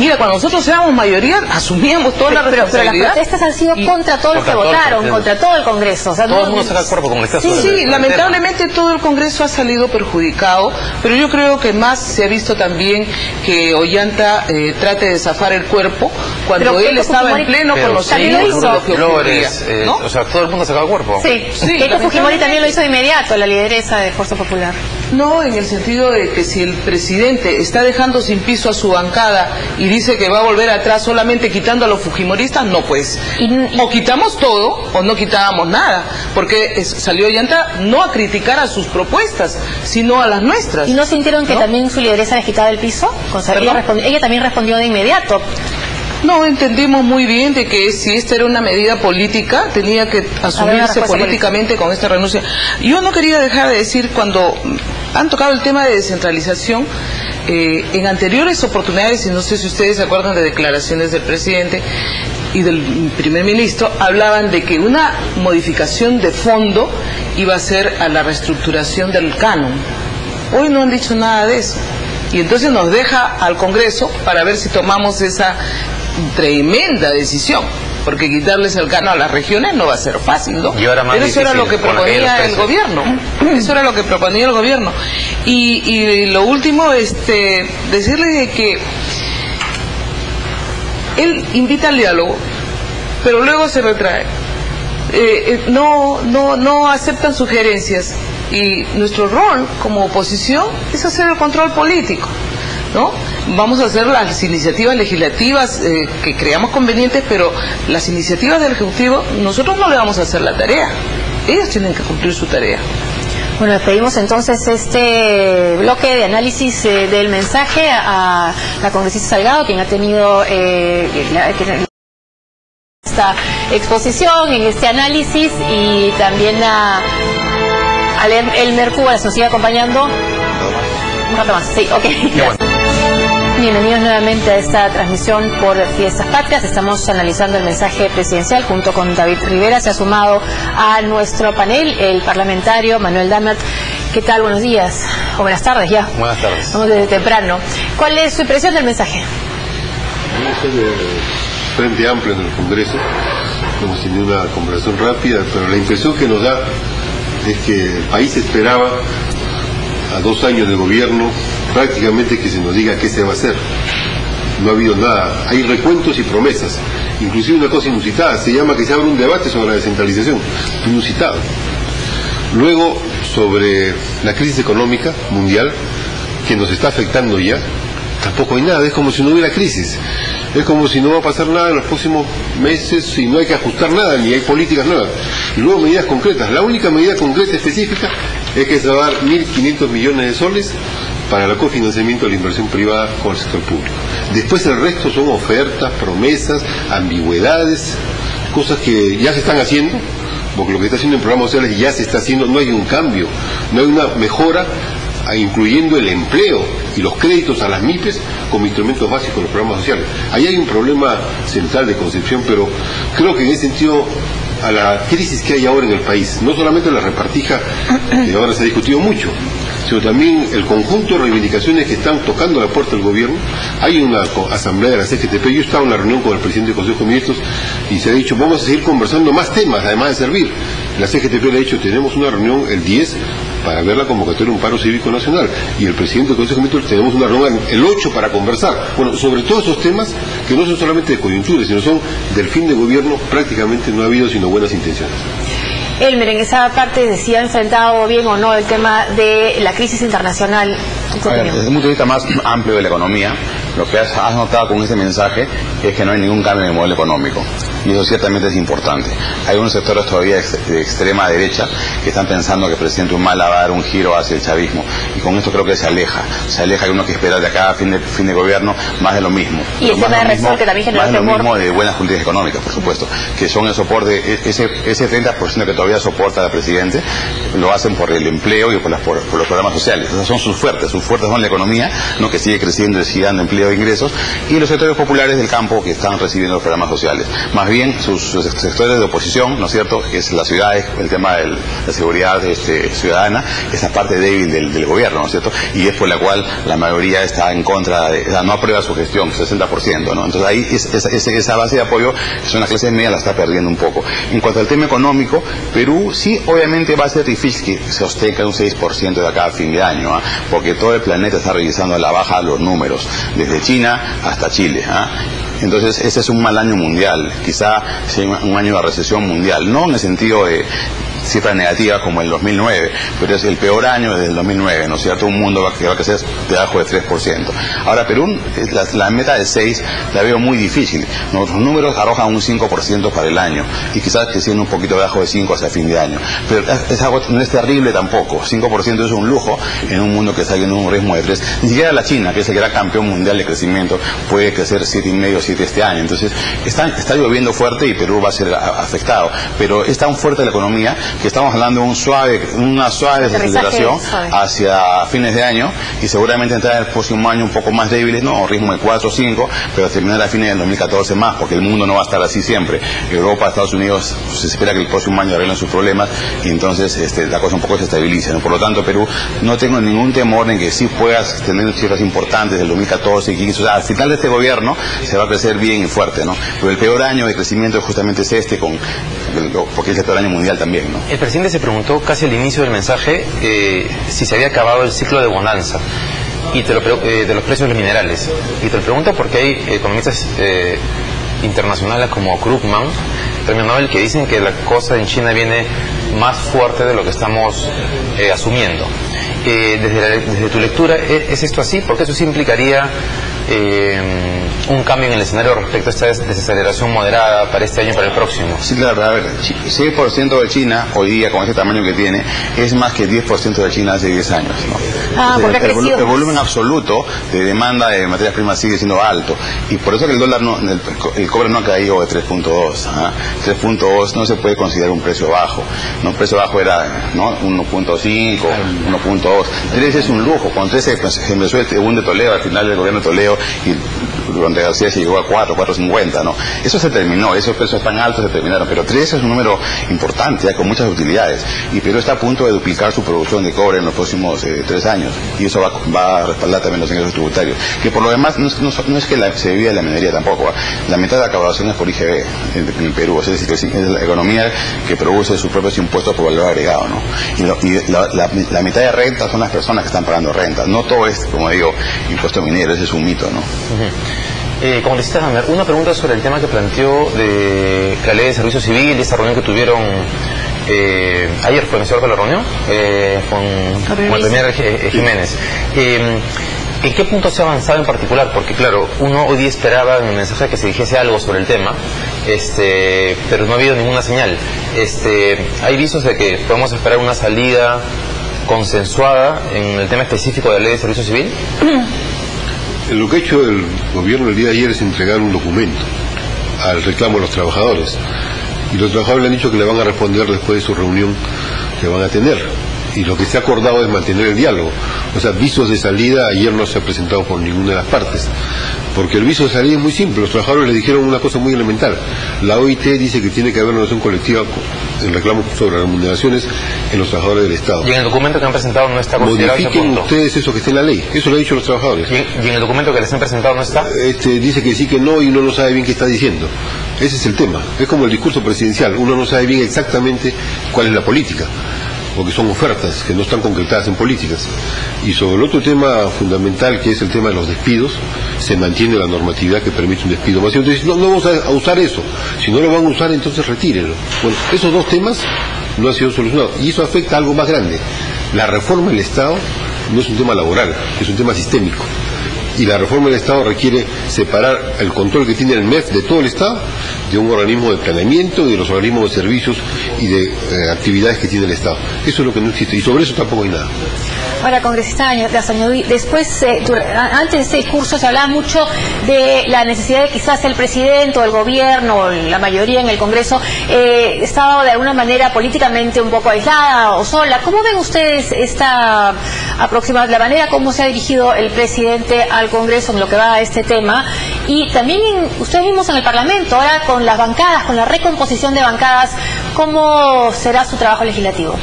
Mira, cuando nosotros éramos mayoría, asumíamos toda la responsabilidad. Pero las protestas han sido contra todos los que votaron, contra todo el Congreso. O sea, todo el mundo saca el cuerpo con el caso. Sí, lamentablemente todo el Congreso ha salido perjudicado, pero yo creo que más se ha visto también que Ollanta trate de zafar el cuerpo cuando él estaba en pleno conocimiento de lo que ocurría, ¿no? O sea, todo el mundo saca el cuerpo. Sí, Keiko Fujimori también lo hizo de inmediato, la lideresa de Fuerza Popular. No, en el sentido de que si el presidente está dejando sin piso a su bancada y dice que va a volver atrás solamente quitando a los fujimoristas, no pues. O quitamos todo o no quitábamos nada, porque salió Ollanta no a criticar a sus propuestas, sino a las nuestras. ¿Y no sintieron que también su lideresa les quitaba el piso? Ella también respondió de inmediato. No, entendimos muy bien de que si esta era una medida política, tenía que asumirse políticamente con esta renuncia. Yo no quería dejar de decir, cuando han tocado el tema de descentralización, en anteriores oportunidades, y no sé si ustedes se acuerdan de declaraciones del presidente y del primer ministro, hablaban de que una modificación de fondo iba a ser a la reestructuración del canon. Hoy no han dicho nada de eso. Y entonces nos deja al Congreso para ver si tomamos esa tremenda decisión, porque quitarles el canon a las regiones no va a ser fácil, ¿no? Pero eso era lo que proponía el gobierno. Eso era lo que proponía el gobierno. Y lo último, decirles que él invita al diálogo, pero luego se retrae. No aceptan sugerencias. Y nuestro rol como oposición es hacer el control político, ¿no? Vamos a hacer las iniciativas legislativas que creamos convenientes, pero las iniciativas del Ejecutivo, nosotros no le vamos a hacer la tarea. Ellos tienen que cumplir su tarea. Bueno, despedimos entonces este bloque de análisis del mensaje a la congresista Salgado, quien ha tenido esta exposición, en este análisis, y también a Elmer Cuba, nos sigue acompañando. Un rato más, sí, ok. Bienvenidos nuevamente a esta transmisión por Fiestas Patrias. Estamos analizando el mensaje presidencial junto con David Rivera. Se ha sumado a nuestro panel el parlamentario Manuel Damert. ¿Qué tal? Buenos días. O buenas tardes ya. Buenas tardes. Vamos desde temprano. ¿Cuál es su impresión del mensaje? Frente amplio en el Congreso. Hemos tenido una conversación rápida, pero la impresión que nos da es que el país esperaba, a 2 años de gobierno, prácticamente que se nos diga qué se va a hacer. No ha habido nada. Hay recuentos y promesas. Inclusive una cosa inusitada, se llama que se abre un debate sobre la descentralización. Inusitado. Luego, sobre la crisis económica mundial, que nos está afectando ya, tampoco hay nada. Es como si no hubiera crisis. Es como si no va a pasar nada en los próximos meses y no hay que ajustar nada, ni hay políticas nuevas. Y luego medidas concretas. La única medida concreta específica es que se va a dar 1.500 millones de soles para el cofinanciamiento de la inversión privada con el sector público. Después el resto son ofertas, promesas, ambigüedades, cosas que ya se están haciendo, porque lo que está haciendo en programas sociales ya se está haciendo. No hay un cambio, no hay una mejora, incluyendo el empleo y los créditos a las MIPES como instrumentos básicos de los programas sociales. Ahí hay un problema central de concepción, pero creo que en ese sentido, a la crisis que hay ahora en el país, no solamente la repartija, que ahora se ha discutido mucho, sino también el conjunto de reivindicaciones que están tocando la puerta del gobierno. Hay una asamblea de la CGTP, yo estaba en la reunión con el presidente del Consejo de Ministros y se ha dicho, vamos a seguir conversando más temas, además de servir. La CGTP le ha dicho, tenemos una reunión el 10 para ver la convocatoria de un paro cívico nacional, y el presidente del Consejo de Ministros tenemos una reunión el 8 para conversar. Bueno, sobre todos esos temas que no son solamente de coyuntura, sino son del fin de gobierno, prácticamente no ha habido sino buenas intenciones. Elmer, en esa parte decía, enfrentado bien o no el tema de la crisis internacional. Desde el punto de vista más amplio de la economía, lo que has notado con este mensaje es que no hay ningún cambio en el modelo económico, y eso ciertamente es importante. Hay unos sectores todavía de extrema derecha que están pensando que el presidente Humala va a dar un giro hacia el chavismo, y con esto creo que se aleja y uno que espera de acá a fin de gobierno más de lo mismo. Y el tema de Resol, que también generó temor. Más de lo mismo de buenas políticas económicas, por supuesto, que son el soporte, ese 30% que todavía soporta al presidente, lo hacen por el empleo y por los programas sociales. Esos son sus fuertes son la economía, ¿no?, que sigue creciendo y sigue dando empleo empleo e ingresos, y los sectores populares del campo que están recibiendo los programas sociales. Más bien sus sectores de oposición, ¿no es cierto?, que es la ciudad, el tema de la seguridad ciudadana, esa parte débil del gobierno, ¿no es cierto?, y es por la cual la mayoría está en contra, no aprueba su gestión, 60%, ¿no? Entonces ahí esa base de apoyo, que son las clases medias, la está perdiendo un poco. En cuanto al tema económico, Perú sí obviamente va a ser difícil que se sostenga un 6% de acá a fin de año, porque todo el planeta está revisando a la baja los números, desde China hasta Chile. Entonces ese es un mal año mundial, quizá sea un año de recesión mundial, no en el sentido de cifras negativas como el 2009, pero es el peor año desde el 2009, ¿no es cierto? Un mundo que va a crecer debajo de 3%. Ahora Perú, la meta de 6 la veo muy difícil. Nuestros números arrojan un 5% para el año, y quizás creciendo un poquito debajo de 5 hacia fin de año. Pero es algo, no es terrible tampoco. 5% es un lujo en un mundo que está yendo a un ritmo de 3. Ni siquiera la China, que es el gran campeón mundial de crecimiento, puede crecer 7,5, 7 este año. Entonces está lloviendo fuerte y Perú va a ser afectado. Pero es tan fuerte la economía que estamos hablando de una suave desaceleración hacia fines de año, y seguramente entrar el próximo año un poco más débiles, no, ritmo de 4 o 5, pero terminar a fines del 2014 más, porque el mundo no va a estar así siempre. Europa, Estados Unidos, se espera que el próximo año arreglen sus problemas, y entonces la cosa un poco se estabiliza, ¿no? Por lo tanto, Perú, no tengo ningún temor en que sí puedas tener cifras importantes del 2014 y 2015, o sea, al final de este gobierno se va a crecer bien y fuerte, ¿no? Pero el peor año de crecimiento justamente es porque es el peor año mundial también, ¿no? El presidente se preguntó casi al inicio del mensaje si se había acabado el ciclo de bonanza de los precios de los minerales. Y te lo pregunto porque hay economistas internacionales como Krugman, premio Nobel, que dicen que la cosa en China viene más fuerte de lo que estamos asumiendo. Desde tu lectura, ¿es esto así? Porque eso sí implicaría un cambio en el escenario respecto a esta desaceleración moderada para este año y para el próximo. Sí, claro, a ver, 6% de China hoy día, con ese tamaño que tiene, es más que el 10% de China hace 10 años, ¿no? Porque el volumen absoluto de demanda de materias primas sigue siendo alto, y por eso que el dólar el cobre no ha caído de 3.2. 3.2 no se puede considerar un precio bajo, ¿no? Un precio bajo era, ¿no?, 1.5, 1.2. 3 es un lujo. Con 3 se empezó el boom de Toledo, al final del gobierno de Toledo, y durante García se llegó a 4.50, ¿no? Eso se terminó, esos precios tan altos se terminaron, pero 3 es un número importante, con muchas utilidades, y Perú está a punto de duplicar su producción de cobre en los próximos 3 años, y eso va a respaldar también los ingresos tributarios, que por lo demás no es que se vive de la minería tampoco, la mitad de la recaudación es por IGB en Perú, es decir, que es la economía que produce sus propios impuestos por valor agregado, ¿no? Y la mitad de renta son las personas que están pagando renta, no todo es, como digo, impuesto minero, ese es un mito, ¿no? Como decías, una pregunta sobre el tema que planteó de la ley de servicio civil, esa reunión que tuvieron ayer, ¿fue cierto la reunión? Con el premier Jiménez. ¿En qué punto se ha avanzado en particular? Porque claro, uno hoy día esperaba en el mensaje que se dijese algo sobre el tema, pero no ha habido ninguna señal. ¿Hay visos de que podemos esperar una salida consensuada en el tema específico de la ley de servicio civil? Lo que ha hecho el gobierno el día de ayer es entregar un documento al reclamo de los trabajadores, y los trabajadores le han dicho que le van a responder después de su reunión que van a tener, y lo que se ha acordado es mantener el diálogo. O sea, visos de salida ayer no se ha presentado por ninguna de las partes, porque el viso de salida es muy simple. Los trabajadores le dijeron una cosa muy elemental: la OIT dice que tiene que haber una negociación colectiva en reclamo sobre remuneraciones en los trabajadores del Estado. Y en el documento que han presentado no está considerado ese punto. Modifiquen ustedes eso que está en la ley, eso lo han dicho los trabajadores. ¿Y en el documento que les han presentado no está? Dice que sí, que no, y uno no sabe bien qué está diciendo. Ese es el tema. Es como el discurso presidencial, uno no sabe bien exactamente cuál es la política, porque son ofertas que no están concretadas en políticas. Y sobre el otro tema fundamental, que es el tema de los despidos, se mantiene la normatividad que permite un despido masivo. Entonces, no vamos a usar eso. Si no lo van a usar, entonces retírenlo. Bueno, esos dos temas no han sido solucionados, y eso afecta a algo más grande. La reforma del Estado no es un tema laboral, es un tema sistémico. Y la reforma del Estado requiere separar el control que tiene el MEF de todo el Estado de un organismo de planeamiento y de los organismos de servicios y de actividades que tiene el Estado. Eso es lo que no existe, y sobre eso tampoco hay nada. Ahora, congresista Azañudy, después, antes de este discurso se hablaba mucho de la necesidad de quizás el presidente o el gobierno, o la mayoría en el Congreso, estaba de alguna manera políticamente un poco aislada o sola. ¿Cómo ven ustedes esta aproximación, la manera como se ha dirigido el presidente al Congreso en lo que va a este tema? Y también ustedes mismos en el Parlamento, ahora con las bancadas, con la recomposición de bancadas, ¿cómo será su trabajo legislativo?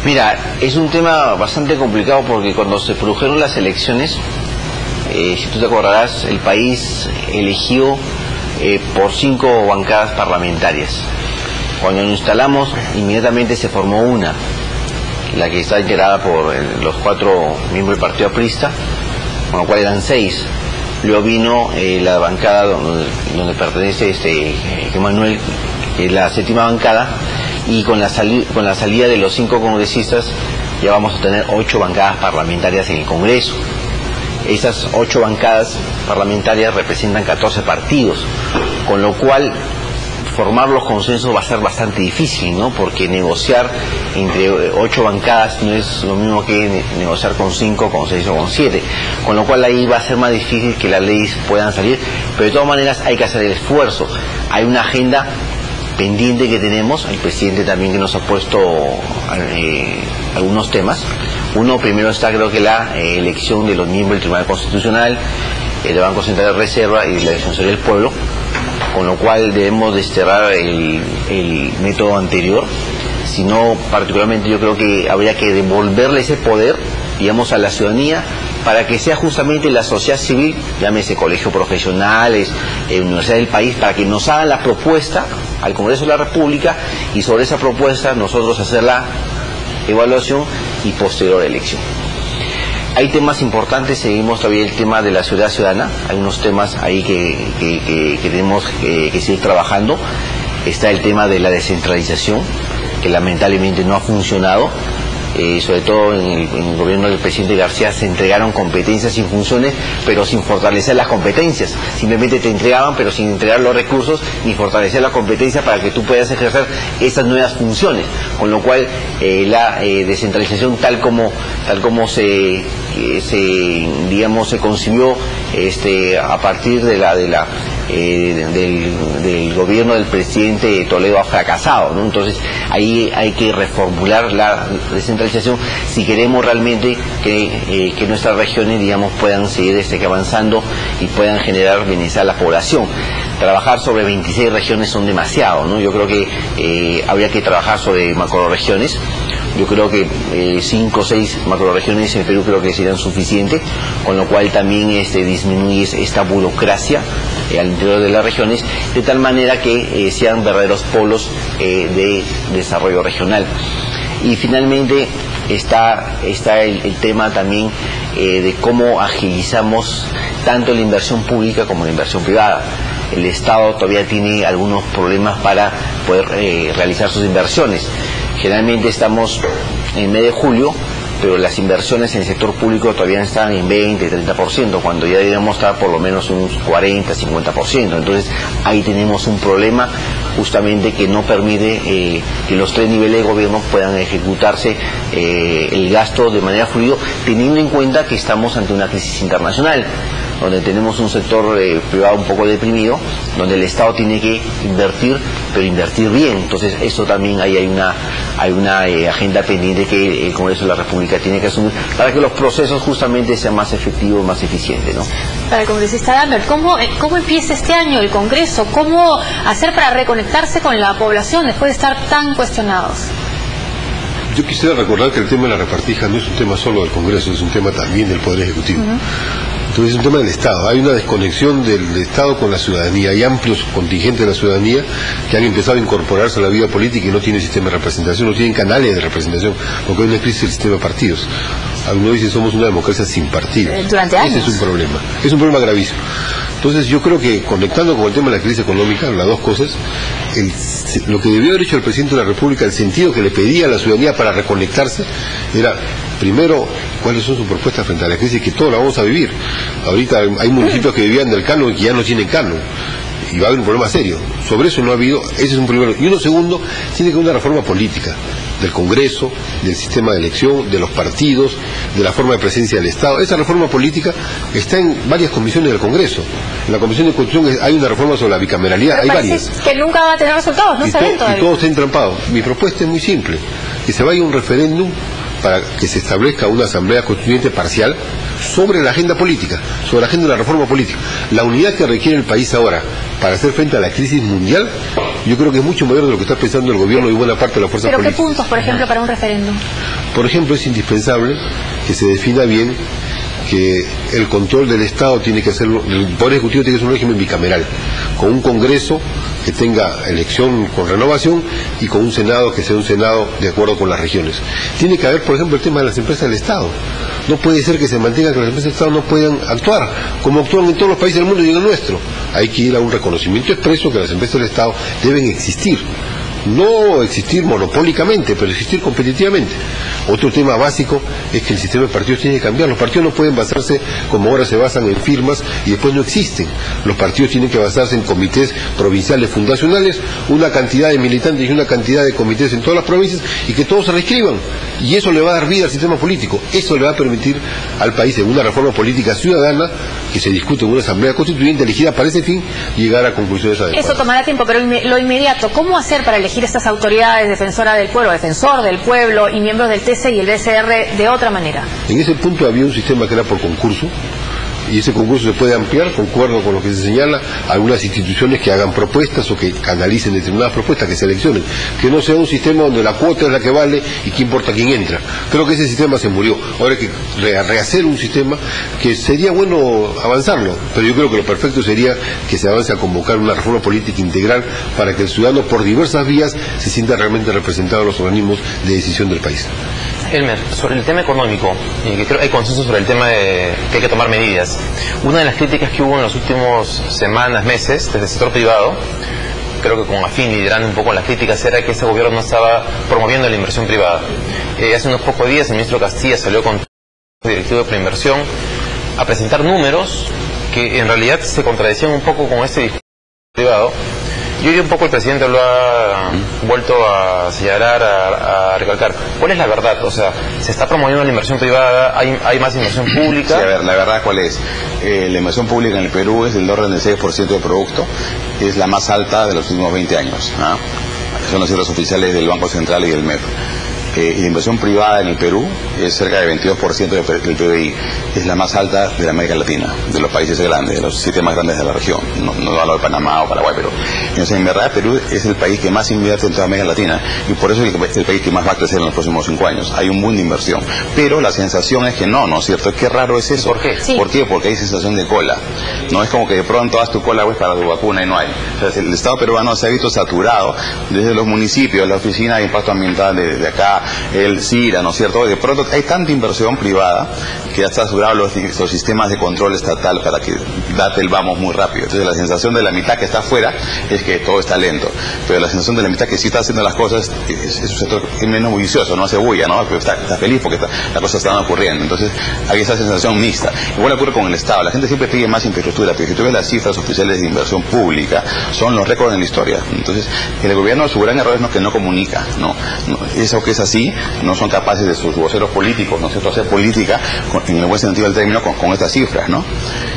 Mira, es un tema bastante complicado porque cuando se produjeron las elecciones, si tú te acordarás, el país eligió por 5 bancadas parlamentarias. Cuando nos instalamos, inmediatamente se formó una, la que está integrada por los 4 miembros del Partido Aprista, con lo cual eran 6. Luego vino la bancada donde pertenece Manuel, que es la 7ª bancada, y con la salida de los 5 congresistas ya vamos a tener 8 bancadas parlamentarias en el Congreso. Esas 8 bancadas parlamentarias representan 14 partidos, con lo cual formar los consensos va a ser bastante difícil, ¿no? Porque negociar entre 8 bancadas no es lo mismo que negociar con 5, con 6 o con 7, con lo cual ahí va a ser más difícil que las leyes puedan salir, pero de todas maneras hay que hacer el esfuerzo. Hay una agenda pendiente que tenemos, el presidente también que nos ha puesto algunos temas. Uno, primero está creo que la elección de los miembros del Tribunal Constitucional, del Banco Central de Reserva y de la Defensoría del Pueblo, con lo cual debemos desterrar el método anterior. Si no, particularmente yo creo que habría que devolverle ese poder, digamos, a la ciudadanía, para que sea justamente la sociedad civil, llámese colegios profesionales, universidades del país, para que nos hagan la propuesta al Congreso de la República y sobre esa propuesta nosotros hacer la evaluación y posterior elección. Hay temas importantes, seguimos todavía el tema de la ciudad ciudadana, hay unos temas ahí que tenemos que seguir trabajando. Está el tema de la descentralización, que lamentablemente no ha funcionado. Sobre todo en el gobierno del presidente García se entregaron competencias y funciones, pero sin fortalecer las competencias. Simplemente te entregaban, pero sin entregar los recursos ni fortalecer las competencias para que tú puedas ejercer esas nuevas funciones. Con lo cual la descentralización tal como se concibió a partir del gobierno del presidente Toledo ha fracasado, ¿no? Entonces ahí hay que reformular la descentralización si queremos realmente que nuestras regiones, digamos, puedan seguir avanzando y puedan generar bienestar a la población. Trabajar sobre 26 regiones son demasiado, ¿no? Yo creo que habría que trabajar sobre macroregiones. Yo creo que 5 o 6 macroregiones en Perú creo que serían suficientes, con lo cual también disminuye esta burocracia al interior de las regiones, de tal manera que sean verdaderos polos de desarrollo regional. Y finalmente está el tema también de cómo agilizamos tanto la inversión pública como la inversión privada. El Estado todavía tiene algunos problemas para poder realizar sus inversiones. Generalmente estamos en mes de julio, pero las inversiones en el sector público todavía están en 20-30%, cuando ya deberíamos estar por lo menos un 40-50%. Entonces ahí tenemos un problema justamente que no permite que los 3 niveles de gobierno puedan ejecutarse el gasto de manera fluida, teniendo en cuenta que estamos ante una crisis internacional, donde tenemos un sector privado un poco deprimido, donde el Estado tiene que invertir, pero invertir bien. Entonces eso también ahí hay una agenda pendiente que el Congreso de la República tiene que asumir para que los procesos justamente sean más efectivos, más eficientes, ¿no? Para el congresista Lambert, ¿cómo empieza este año el Congreso? ¿Cómo hacer para reconectarse con la población después de estar tan cuestionados? Yo quisiera recordar que el tema de la repartija no es un tema solo del Congreso, es un tema también del Poder Ejecutivo. Entonces es un tema del Estado. Hay una desconexión del Estado con la ciudadanía. Hay amplios contingentes de la ciudadanía que han empezado a incorporarse a la vida política y no tienen sistema de representación, no tienen canales de representación, porque hay una crisis del sistema de partidos. Algunos dicen somos una democracia sin partidos. Durante años. Ese es un problema. Es un problema gravísimo. Entonces yo creo que conectando con el tema de la crisis económica, las dos cosas, lo que debió haber hecho el presidente de la República, el sentido que le pedía a la ciudadanía para reconectarse, era primero cuáles son sus propuestas frente a la crisis, que todos la vamos a vivir. Ahorita hay municipios que vivían del canon y que ya no tienen canon, y va a haber un problema serio. Sobre eso no ha habido, ese es un primero. Y uno segundo, tiene que haber una reforma política. del Congreso, del sistema de elección, de los partidos, de la forma de presencia del Estado. Esa reforma política está en varias comisiones del Congreso. En la Comisión de Constitución hay una reforma sobre la bicameralidad, pero hay varias. Que nunca va a tener resultados, no se ven todavía. Y todo está entrampado. Mi propuesta es muy simple, que se vaya a un referéndum para que se establezca una asamblea constituyente parcial sobre la agenda política, sobre la agenda de la reforma política. La unidad que requiere el país ahora para hacer frente a la crisis mundial, yo creo que es mucho mayor de lo que está pensando el gobierno y buena parte de las fuerzas políticas. ¿Pero qué puntos, por ejemplo, para un referéndum? Por ejemplo, es indispensable que se defina bien que el control del Estado tiene que ser, el Poder Ejecutivo tiene que ser un régimen bicameral, con un Congreso que tenga elección con renovación y con un Senado que sea un Senado de acuerdo con las regiones. Tiene que haber, por ejemplo, el tema de las empresas del Estado. No puede ser que se mantenga que las empresas del Estado no puedan actuar como actúan en todos los países del mundo y en el nuestro. Hay que ir a un reconocimiento expreso que las empresas del Estado deben existir. No existir monopólicamente, pero existir competitivamente. Otro tema básico es que el sistema de partidos tiene que cambiar. Los partidos no pueden basarse como ahora se basan en firmas y después no existen. Los partidos tienen que basarse en comités provinciales fundacionales, una cantidad de militantes y una cantidad de comités en todas las provincias y que todos se reescriban. Y eso le va a dar vida al sistema político. Eso le va a permitir al país, en una reforma política ciudadana, que se discute en una asamblea constituyente elegida para ese fin, llegar a conclusiones adecuadas. Eso tomará tiempo, pero lo inmediato, ¿cómo hacer para elegir estas autoridades, defensora del pueblo, defensor del pueblo y miembros del TC y el BCR de otra manera? En ese punto había un sistema que era por concurso, y ese concurso se puede ampliar, concuerdo con lo que se señala, algunas instituciones que hagan propuestas o que canalicen determinadas propuestas, que seleccionen, que no sea un sistema donde la cuota es la que vale y que importa quién entra. Creo que ese sistema se murió. Ahora hay que rehacer un sistema que sería bueno avanzarlo, pero yo creo que lo perfecto sería que se avance a convocar una reforma política integral para que el ciudadano por diversas vías se sienta realmente representado en los organismos de decisión del país. Elmer, sobre el tema económico, y que creo que hay consenso sobre el tema de que hay que tomar medidas. Una de las críticas que hubo en los últimos semanas, meses, desde el sector privado, creo que con Afín liderando un poco las críticas, era que ese gobierno no estaba promoviendo la inversión privada. Hace unos pocos días el ministro Castilla salió con el directivo de preinversión a presentar números que en realidad se contradecían un poco con este discurso privado. Yo diría un poco el presidente lo ha vuelto a señalar, a recalcar. ¿Cuál es la verdad? O sea, ¿se está promoviendo la inversión privada? ¿Hay más inversión pública? Sí, a ver, la verdad cuál es. La inversión pública en el Perú es del orden del 6% del producto. Es la más alta de los últimos 20 años. ¿Ah? Son las cifras oficiales del Banco Central y del MEF. La inversión privada en el Perú es cerca del 22% del PBI. Es la más alta de la América Latina, de los países grandes, de los 7 más grandes de la región. No hablo de Panamá o Paraguay, pero en verdad Perú es el país que más invierte en toda América Latina y por eso es el país que más va a crecer en los próximos 5 años. Hay un boom de inversión, pero la sensación es que no es cierto. Qué raro es eso. ¿Por qué? Sí. ¿Por qué? Porque hay sensación de cola. No es como que de pronto haz tu cola para tu vacuna y no hay. O sea, el Estado peruano se ha visto saturado desde los municipios, la Oficina de Impacto Ambiental de acá, el CIRA, ¿no es cierto? De pronto hay tanta inversión privada que ya está saturado los sistemas de control estatal para que date el vamos muy rápido. Entonces la sensación de la mitad que está afuera es que todo está lento, pero la sensación de la mitad que sí está haciendo las cosas es un sector menos bullicioso, no hace bulla, ¿no? Pero está feliz porque las cosas están ocurriendo. Entonces hay esa sensación mixta. Igual ocurre con el Estado. La gente siempre pide más infraestructura, pero si tú ves las cifras oficiales de inversión pública, son los récords en la historia. Entonces el gobierno, su gran error es que no comunica, ¿no? Eso que es así, no son capaces de sus voceros políticos, ¿no es cierto?, hacer política en el buen sentido del término con estas cifras, ¿no?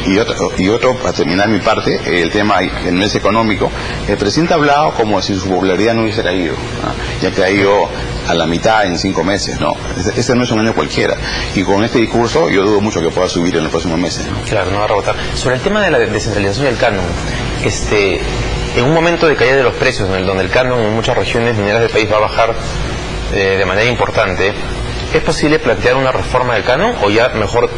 Y otro, para terminar mi parte, el tema en mes económico, el presidente ha hablado como si su popularidad no hubiese caído, ¿no? Ya ha caído a la mitad en 5 meses, ¿no? Este no es un año cualquiera, y con este discurso yo dudo mucho que pueda subir en los próximos meses, ¿no? Claro, no va a rebotar. Sobre el tema de la descentralización del canon, en un momento de caída de los precios, donde el canon en muchas regiones mineras del país va a bajar de manera importante, ¿es posible plantear una reforma del canon o ya mejor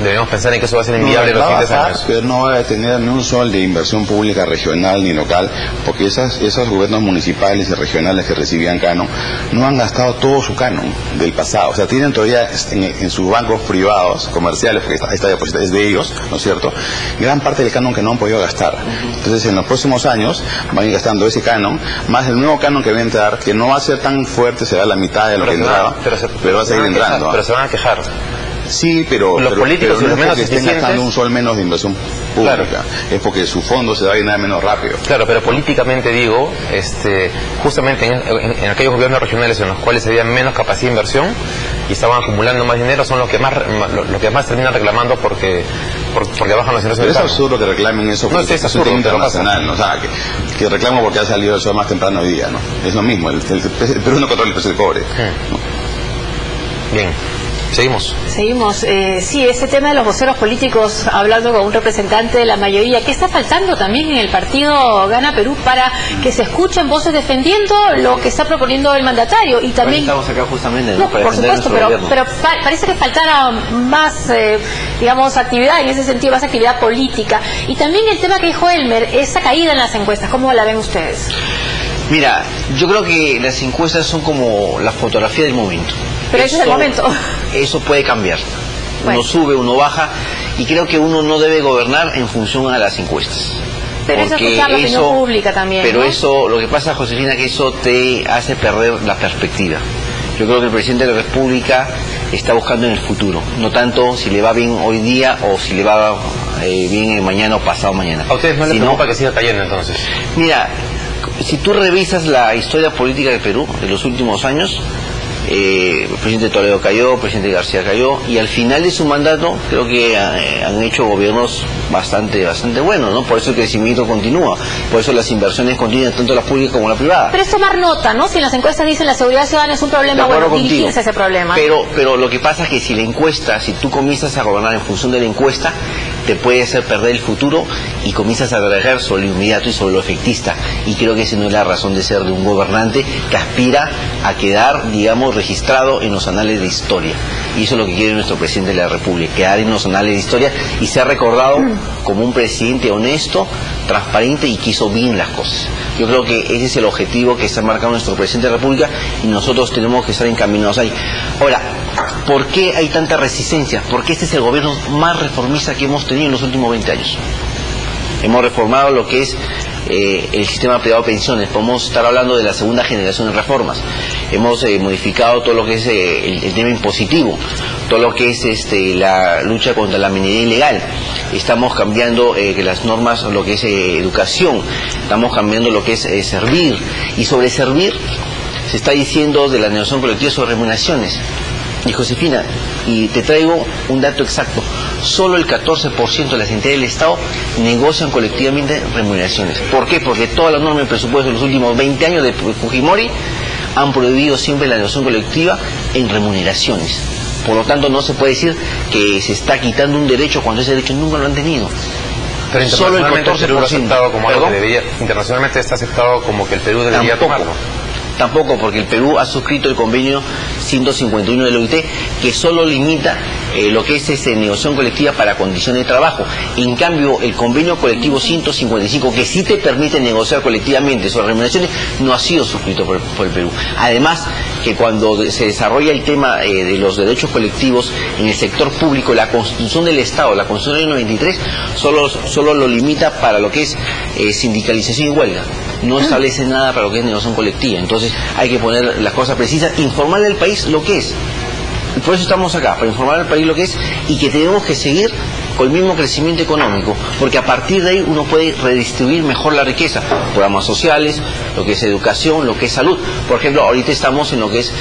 debemos pensar en que eso va a ser inviable en los siguientes años? Pero no va a tener ni un sol de inversión pública regional ni local, porque esos gobiernos municipales y regionales que recibían canon no han gastado todo su canon del pasado. O sea, tienen todavía en sus bancos privados, comerciales, porque esta depósito es de ellos, ¿no es cierto?, gran parte del canon que no han podido gastar. Entonces, en los próximos años van a ir gastando ese canon, más el nuevo canon que va a entrar, que no va a ser tan fuerte, será la mitad de lo que entraba, pero va a seguir entrando. Pero se van a quejar. Sí, pero los políticos pero no y los es menos porque estén eficientes, gastando un sol menos de inversión pública, claro, es porque su fondo se va a llenar menos rápido. Claro, pero políticamente digo, justamente en aquellos gobiernos regionales en los cuales había menos capacidad de inversión y estaban acumulando más dinero, son los que más terminan reclamando porque bajan los ingresos. Pero es absurdo que reclamen eso, porque es un tema internacional, ¿no? O sea, que reclamo porque ha salido el sol más temprano hoy día, ¿no? Es lo mismo, el Perú no controla el precio del cobre, ¿no? Bien. Seguimos. Sí, ese tema de los voceros políticos, hablando con un representante de la mayoría, ¿qué está faltando también en el partido Gana Perú para que se escuchen voces defendiendo lo que está proponiendo el mandatario? Y también estamos acá justamente, ¿no? Por supuesto, pero parece que faltara más, digamos, actividad en ese sentido, más actividad política. Y también el tema que dijo Elmer, esa caída en las encuestas, ¿cómo la ven ustedes? Mira, yo creo que las encuestas son como la fotografía del momento. Pero ese es el momento. Eso puede cambiar. Bueno. Uno sube, uno baja, y creo que uno no debe gobernar en función a las encuestas. Pero eso es escuchar la opinión pública también, pero ¿no? Eso, lo que pasa, Josefina, que eso te hace perder la perspectiva. Yo creo que el presidente de la República está buscando en el futuro, no tanto si le va bien hoy día o si le va bien mañana o pasado mañana. ¿A ustedes no les preocupa que siga cayendo entonces? Mira, si tú revisas la historia política de Perú de los últimos años, el presidente Toledo cayó, el presidente García cayó, y al final de su mandato creo que han hecho gobiernos bastante buenos, ¿no? Por eso el crecimiento continúa, por eso las inversiones continúan, tanto la pública como la privada. Pero es tomar nota, ¿no? Si en las encuestas dicen la seguridad ciudadana es un problema, bueno, dirigirse a ese problema. Pero lo que pasa es que si la encuesta, si tú comienzas a gobernar en función de la encuesta, te puede hacer perder el futuro y comienzas a trabajar sobre lo inmediato y sobre lo efectista. Y creo que esa no es la razón de ser de un gobernante que aspira a quedar, digamos, registrado en los anales de historia. Y eso es lo que quiere nuestro presidente de la República, quedar en los anales de historia y ser recordado como un presidente honesto, transparente y que hizo bien las cosas. Yo creo que ese es el objetivo que está marcando nuestro presidente de la República y nosotros tenemos que estar encaminados ahí. Ahora, ¿por qué hay tanta resistencia? Porque este es el gobierno más reformista que hemos tenido en los últimos 20 años. Hemos reformado lo que es el sistema privado de pensiones. Podemos estar hablando de la segunda generación de reformas. Hemos modificado todo lo que es el tema impositivo, todo lo que es la lucha contra la minería ilegal. Estamos cambiando las normas, lo que es educación. Estamos cambiando lo que es servir. Y sobre servir se está diciendo de la negociación colectiva sobre remuneraciones. Y Josefina, y te traigo un dato exacto, solo el 14% de las entidades del Estado negocian colectivamente remuneraciones. ¿Por qué? Porque todas las normas de presupuesto de los últimos 20 años de Fujimori han prohibido siempre la negociación colectiva en remuneraciones. Por lo tanto, no se puede decir que se está quitando un derecho cuando ese derecho nunca lo han tenido. Pero solo el 14%. Internacionalmente está aceptado como que el Perú debería tomarlo. Tampoco, porque el Perú ha suscrito el convenio 151 de la OIT, que solo limita lo que es negociación colectiva para condiciones de trabajo. En cambio, el convenio colectivo 155, que sí te permite negociar colectivamente sobre remuneraciones, no ha sido suscrito por el Perú. Además, que cuando se desarrolla el tema de los derechos colectivos en el sector público, la Constitución del Estado, la Constitución del 93, solo lo limita para lo que es sindicalización y huelga. No establece nada para lo que es negociación colectiva. Entonces hay que poner las cosas precisas, informarle al país lo que es. Y por eso estamos acá, para informar al país lo que es y que tenemos que seguir con el mismo crecimiento económico, porque a partir de ahí uno puede redistribuir mejor la riqueza, programas sociales, lo que es educación, lo que es salud. Por ejemplo, ahorita estamos en lo que es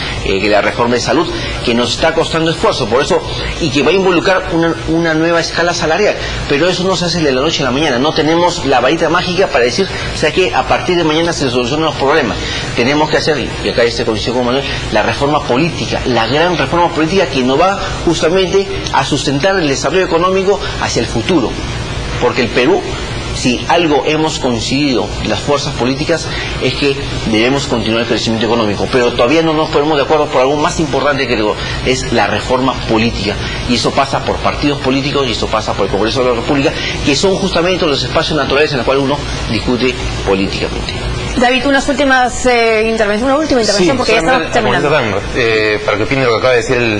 la reforma de salud, que nos está costando esfuerzo, por eso, y que va a involucrar una nueva escala salarial, pero eso no se hace de la noche a la mañana. No tenemos la varita mágica para decir, o sea, que a partir de mañana se solucionan los problemas. Tenemos que hacer, y acá coincido con Manuel, la reforma política, la gran reforma política que nos va justamente a sustentar el desarrollo económico hacia el futuro, porque el Perú, si algo hemos coincidido las fuerzas políticas, es que debemos continuar el crecimiento económico, pero todavía no nos ponemos de acuerdo por algo más importante que es la reforma política, y eso pasa por partidos políticos y eso pasa por el Congreso de la República, que son justamente los espacios naturales en los cuales uno discute políticamente. David, una última intervención, porque ya estamos terminando. Para que opine lo que acaba de decir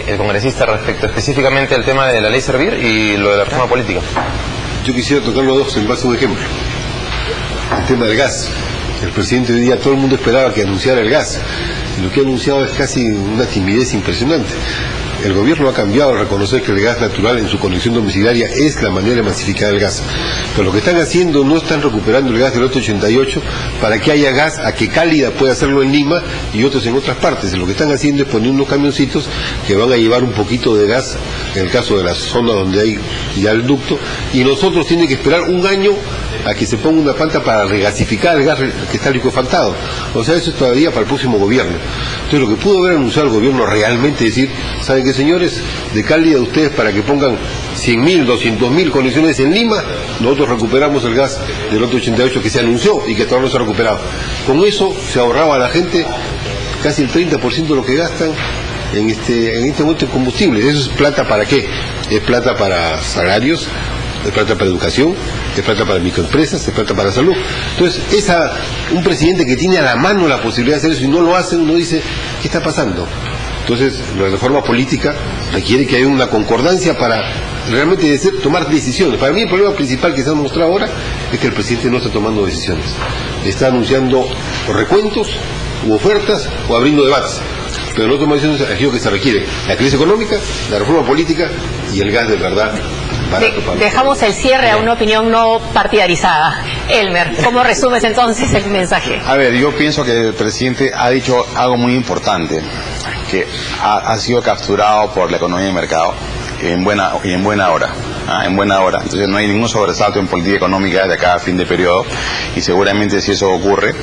el congresista respecto específicamente al tema de la ley Servir y lo de la reforma política. Yo quisiera tocar los dos en base a un ejemplo. El tema del gas. El presidente hoy día, todo el mundo esperaba que anunciara el gas. Y lo que ha anunciado es casi una timidez impresionante. El gobierno ha cambiado al reconocer que el gas natural en su conexión domiciliaria es la manera de masificar el gas. Pero lo que están haciendo, no están recuperando el gas del lote 88 para que haya gas a que Cálida pueda hacerlo en Lima y otros en otras partes. Lo que están haciendo es poner unos camioncitos que van a llevar un poquito de gas, en el caso de la zona donde hay ya el ducto, y nosotros tienen que esperar un año a que se ponga una planta para regasificar el gas que está licuefactado. O sea, eso es todavía para el próximo gobierno. Entonces, lo que pudo haber anunciado el gobierno realmente es decir, ¿saben qué, señores? De Cálida, ustedes para que pongan 100.000, 200.000 conexiones en Lima, nosotros recuperamos el gas del lote 88 que se anunció y que todavía no se ha recuperado. Con eso se ahorraba a la gente casi el 30% de lo que gastan en este momento en combustible. ¿Eso es plata para qué? Es plata para salarios, es plata para educación, es plata para microempresas, es plata para salud. Entonces, un presidente que tiene a la mano la posibilidad de hacer eso y no lo hace, uno dice, ¿qué está pasando? Entonces, la reforma política requiere que haya una concordancia para realmente tomar decisiones. Para mí el problema principal que se ha mostrado ahora es que el presidente no está tomando decisiones. Está anunciando recuentos, u ofertas, o abriendo debates. Pero no toma decisiones aquello que se requiere: la crisis económica, la reforma política y el gas de verdad. Dejamos el cierre a una opinión no partidarizada. Elmer, ¿cómo resumes entonces el mensaje? A ver, yo pienso que el presidente ha dicho algo muy importante, que ha sido capturado por la economía de mercado en buena hora. En buena hora. Entonces no hay ningún sobresalto en política económica de acá a fin de periodo, y seguramente si eso ocurre,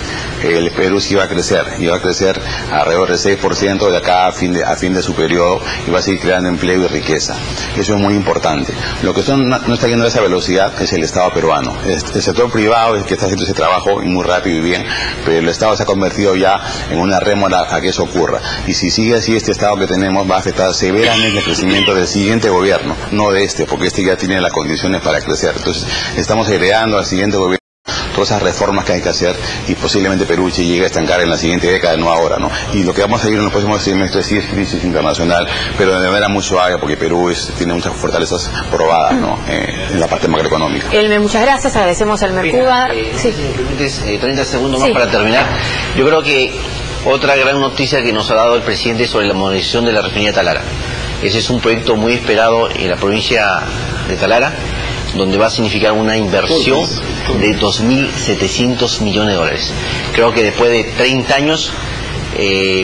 el Perú sí va a crecer, y va a crecer alrededor del 6% de acá a fin de su periodo, y va a seguir creando empleo y riqueza. Eso es muy importante. Lo que no está yendo a esa velocidad es el Estado peruano. El sector privado es el que está haciendo ese trabajo muy rápido y bien, pero el Estado se ha convertido ya en una rémora a que eso ocurra. Y si sigue así, este Estado que tenemos va a afectar severamente el crecimiento del siguiente gobierno, no de este, porque este ya tiene las condiciones para crecer. Entonces, estamos heredando al siguiente gobierno todas esas reformas que hay que hacer, y posiblemente Perú se llegue a estancar en la siguiente década, no ahora, ¿no? Y lo que vamos a vivir en los próximos semestres sí es crisis internacional, pero de manera muy suave, porque Perú tiene muchas fortalezas probadas, ¿no? En la parte macroeconómica. Elmer, muchas gracias, agradecemos a Elmer Cuba. Sí. 30 segundos más para terminar. Yo creo que otra gran noticia que nos ha dado el presidente sobre la modernización de la refinería Talara. Ese es un proyecto muy esperado en la provincia de Talara, donde va a significar una inversión de 2.700 millones de dólares. Creo que después de 30 años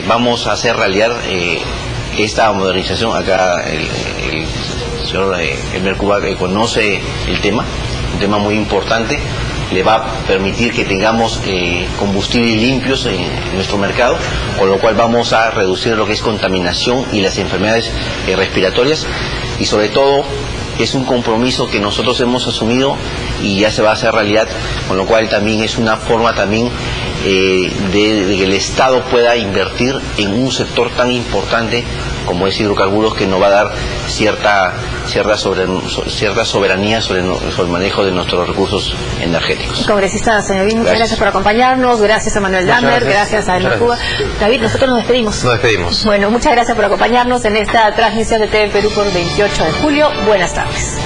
vamos a hacer realidad esta modernización. Acá el señor Elmer Cuba conoce el tema, un tema muy importante. Le va a permitir que tengamos combustibles limpios en nuestro mercado, con lo cual vamos a reducir lo que es contaminación y las enfermedades respiratorias, y sobre todo es un compromiso que nosotros hemos asumido y ya se va a hacer realidad, con lo cual también es una forma también de que el Estado pueda invertir en un sector tan importante como es hidrocarburos, que nos va a dar cierta soberanía sobre el manejo de nuestros recursos energéticos. Congresista Señorín, muchas gracias por acompañarnos, gracias a Manuel Damer, gracias a Elmer Cuba. David, nosotros nos despedimos. Nos despedimos. Bueno, muchas gracias por acompañarnos en esta transmisión de TV Perú por 28 de julio. Buenas tardes.